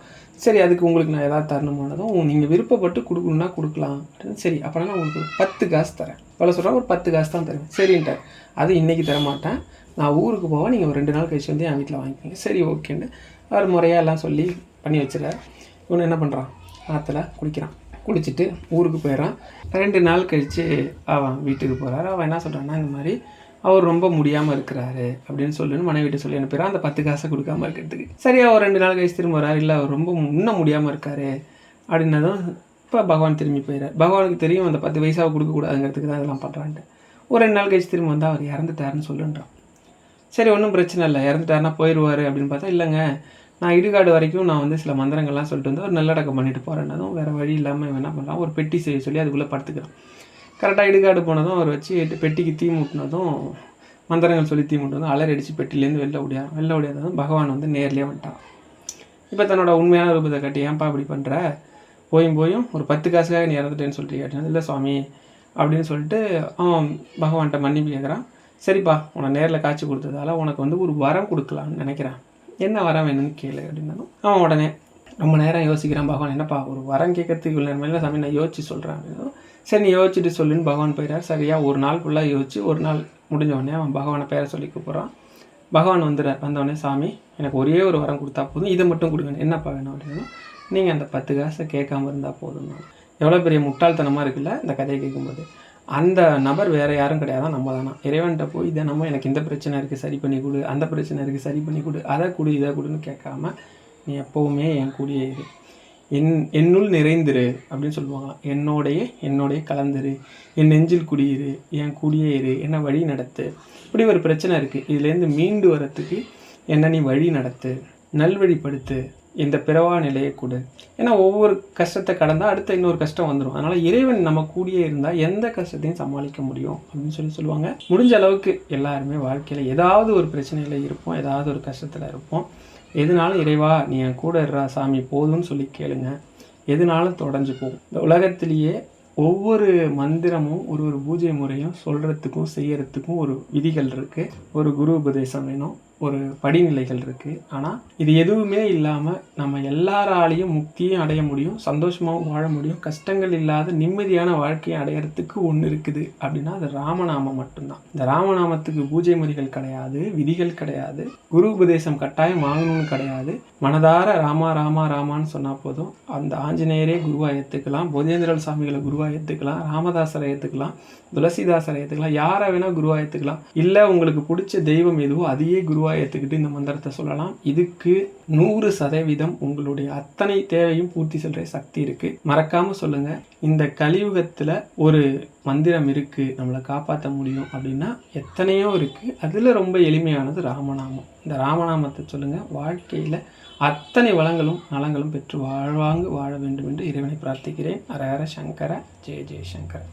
சரி, அதுக்கு உங்களுக்கு நான் ஏதாவது தரணுமானதும் நீங்கள் விருப்பப்பட்டு கொடுக்கணுன்னா கொடுக்கலாம் அப்படின்னு. சரி, அப்படின்னா நான் உங்களுக்கு 10 காசு தரேன். பல சொல்கிறேன், ஒரு 10 காசு தான் தருவேன். சரின்ட்டார். அது இன்றைக்கி தரமாட்டேன், நான் ஊருக்கு போவேன், நீங்கள் ஒரு 2 நாள் கழிச்சு வந்து என் வீட்டில் வாங்கிக்கிங்க. சரி ஓகேன்னு அவர் முறையாக எல்லாம் சொல்லி பண்ணி வச்சுறார். இவனு என்ன பண்ணுறான், ஆற்றுல குளிக்கிறான். குளிச்சுட்டு ஊருக்கு போயிடறான். 2 நாள் கழித்து அவன் வீட்டுக்கு போகிறார். அவன் என்ன சொல்கிறான்னா, இந்த மாதிரி அவர் ரொம்ப முடியாமல் இருக்கிறாரு அப்படின்னு சொல்லுன்னு மனைவிட்டு சொல்லி அனுப்பிடுறான், அந்த 10 காசை கொடுக்காமல் இருக்கிறதுக்கு. சரியா ஒரு 2 நாள் கழிச்சு திரும்ப வர்றாரு. இல்லை, அவர் ரொம்ப இன்னும் முடியாமல் இருக்காரு அப்படின்னதும் இப்போ பகவான் திரும்பி போயிடார். பகவானுக்கு தெரியும் அந்த 10 பைசாவை கொடுக்கக்கூடாதுங்கிறதுக்கு தான் இதெல்லாம் பண்ணுறான்ட்டு. ஒரு 2 நாள் கழிச்சு திரும்ப வந்தால் அவர் இறந்துட்டாருன்னு சொல்லுன்றான். சரி, ஒன்றும் பிரச்சனை இல்லை, இறந்துட்டாருன்னா போயிடுவார் அப்படின்னு பார்த்தா, இல்லைங்க நான் இடுகாடு வரைக்கும் நான் வந்து சில மந்திரங்கள்லாம் சொல்லிட்டு வந்து ஒரு நல்லடக்கம் பண்ணிட்டு போகிறேன்னதும் வேறு வழி இல்லாமல் என்ன பண்ணுறான், ஒரு பெட்டி செய்ய சொல்லி அதுக்குள்ளே படுத்துக்கிறான். கரெக்டாக இடுகாடு போனதும் அவர் வச்சு பெட்டிக்கு தீ மூட்டினதும், மந்திரங்கள் சொல்லி தீ மூட்டினதும் அலறி அடித்து பெட்டிலேருந்து வெளில ஓடியாததும் பகவான் வந்து நேர்லேயே வந்துட்டான். இப்போ தன்னோட உண்மையான ரூபத்தை கட்டி, ஏன்ப்பா இப்படி பண்ணுற, போயும் ஒரு 10 காசுக்காக நீ இறந்துட்டேன்னு சொல்லிட்டு கேட்டேன். இல்லை சுவாமி அப்படின்னு சொல்லிட்டு அவன் பகவான்கிட்ட மன்னிப்பு கேட்குறான். சரிப்பா, உன்னை நேரில் காட்சி கொடுத்ததால உனக்கு வந்து ஒரு வரம் கொடுக்கலான்னு நினைக்கிறேன், என்ன வரம் வேணும்னு கேளு அப்படின்னாலும் அவன் உடனே ரொம்ப நேரம் யோசிக்கிறான். பகவான், என்னப்பா ஒரு வரம் கேட்கறதுக்கு இவ்வளோ நேரம் இல்லை சாமி, நான் யோசிச்சு சொல்கிறேன் அப்படின்னா. சரி, நீ யோசிச்சுட்டு சொல்லுன்னு பகவான் போயிட்டார். சரியாக ஒரு நாள் ஃபுல்லாக யோசிச்சு, ஒரு நாள் முடிஞ்ச உடனே அவன் பகவானை பேரை சொல்லி கூப்பிட்றான். பகவான் வந்துடுறார். வந்தவொடனே, சாமி எனக்கு ஒரே ஒரு வரம் கொடுத்தா போதும், இதை மட்டும் கொடுங்க, என்னப்பா வேணும் அப்படின்னா. நீங்கள் அந்த 10 காசை கேட்காம இருந்தால் போதும். எவ்வளோ பெரிய முட்டாள்தனமாக இருக்குல்ல இந்த கதையை கேட்கும்போது. அந்த நபர் வேறு யாரும் கிடையாது, நம்ம தானா. இறைவன்கிட்ட போய் தினமும் எனக்கு இந்த பிரச்சனை இருக்குது சரி பண்ணி கொடு, அந்த பிரச்சனை இருக்குது சரி பண்ணி கொடு, அதை கொடு இதை கொடுன்னு கேட்காம நீ எப்போவுமே என் கூடயே இரு, என்னுள் நிறைந்திரு அப்படின்னு சொல்லுவாங்க. என்னோடைய கலந்துரு, என் நெஞ்சில் குடியிரு, என் கூடியே இரு, என்னை வழி நடத்து. இப்படி ஒரு பிரச்சனை இருக்குது, இதுலேருந்து மீண்டு வரத்துக்கு என்ன நீ வழி நடத்து, நல்வழிப்படுத்து இந்த பிறவா நிலையை கொடு. ஏன்னா ஒவ்வொரு கஷ்டத்தை கடந்தால் அடுத்த இன்னொரு கஷ்டம் வந்துடும். அதனால் இறைவன் நம்ம கூடியே இருந்தால் எந்த கஷ்டத்தையும் சமாளிக்க முடியும் அப்படின்னு சொல்லுவாங்க. முடிஞ்ச அளவுக்கு எல்லாருமே வாழ்க்கையில் ஏதாவது ஒரு பிரச்சனையில் இருப்போம், ஏதாவது ஒரு கஷ்டத்தில் இருப்போம். எதுனாலும் இறைவா நீ என் கூட இருறா சாமி போதும்னு சொல்லி கேளுங்க. எதுனாலும் தொடஞ்சு போகும். இந்த உலகத்திலேயே ஒவ்வொரு மந்திரமும் ஒரு பூஜை முறையும் சொல்கிறதுக்கும் செய்யறதுக்கும் ஒரு விதிகள் இருக்குது. ஒரு குரு உபதேசம் வேணும், ஒரு படிநிலைகள் இருக்குது. ஆனால் இது எதுவுமே இல்லாமல் நம்ம எல்லாராலையும் முக்தியும் அடைய முடியும், சந்தோஷமாகவும் வாழ முடியும். கஷ்டங்கள் இல்லாத நிம்மதியான வாழ்க்கையை அடையிறதுக்கு ஒன்று இருக்குது அப்படின்னா அது ராமநாமம் மட்டும்தான். இந்த ராமநாமத்துக்கு பூஜை முறைகள் கிடையாது, விதிகள் கிடையாது, குரு உபதேசம் கட்டாயம் வாங்கணும்னு கிடையாது. மனதார ராமா ராமா ராமான்னு சொன்னால் போதும். அந்த ஆஞ்சநேயரே குருவாக ஏற்றுக்கலாம், போதேந்திரல் சாமிகளை குருவாக ஏற்றுக்கலாம், ராமதாசரை ஏற்றுக்கலாம், துளசிதாசரை ஏற்றுக்கலாம், யாரை வேணால் குருவாக ஏற்றுக்கலாம். இல்லை உங்களுக்கு பிடிச்ச தெய்வம் எதுவோ அதையே குருவாக ஏற்றுக்கிட்டு இந்த மந்திரத்தை சொல்லலாம். இதுக்கு 100% உங்களுடைய அத்தனை தேவையும் பூர்த்தி செய்கிற சக்தி இருக்குது. மறக்காமல் சொல்லுங்கள், இந்த கலியுகத்தில் ஒரு மந்திரம் இருக்குது நம்மளை காப்பாற்ற முடியும் அப்படின்னா எத்தனையோ இருக்குது. அதில் ரொம்ப எளிமையானது ராமநாமம். இந்த ராமநாமத்தை சொல்லுங்கள், வாழ்க்கையில் அத்தனை வளங்களும் நலங்களும் பெற்று வாழ வேண்டும் என்று இறைவனை பிரார்த்திக்கிறேன். ஹர ஹர சங்கர, ஜெய ஜெய சங்கர.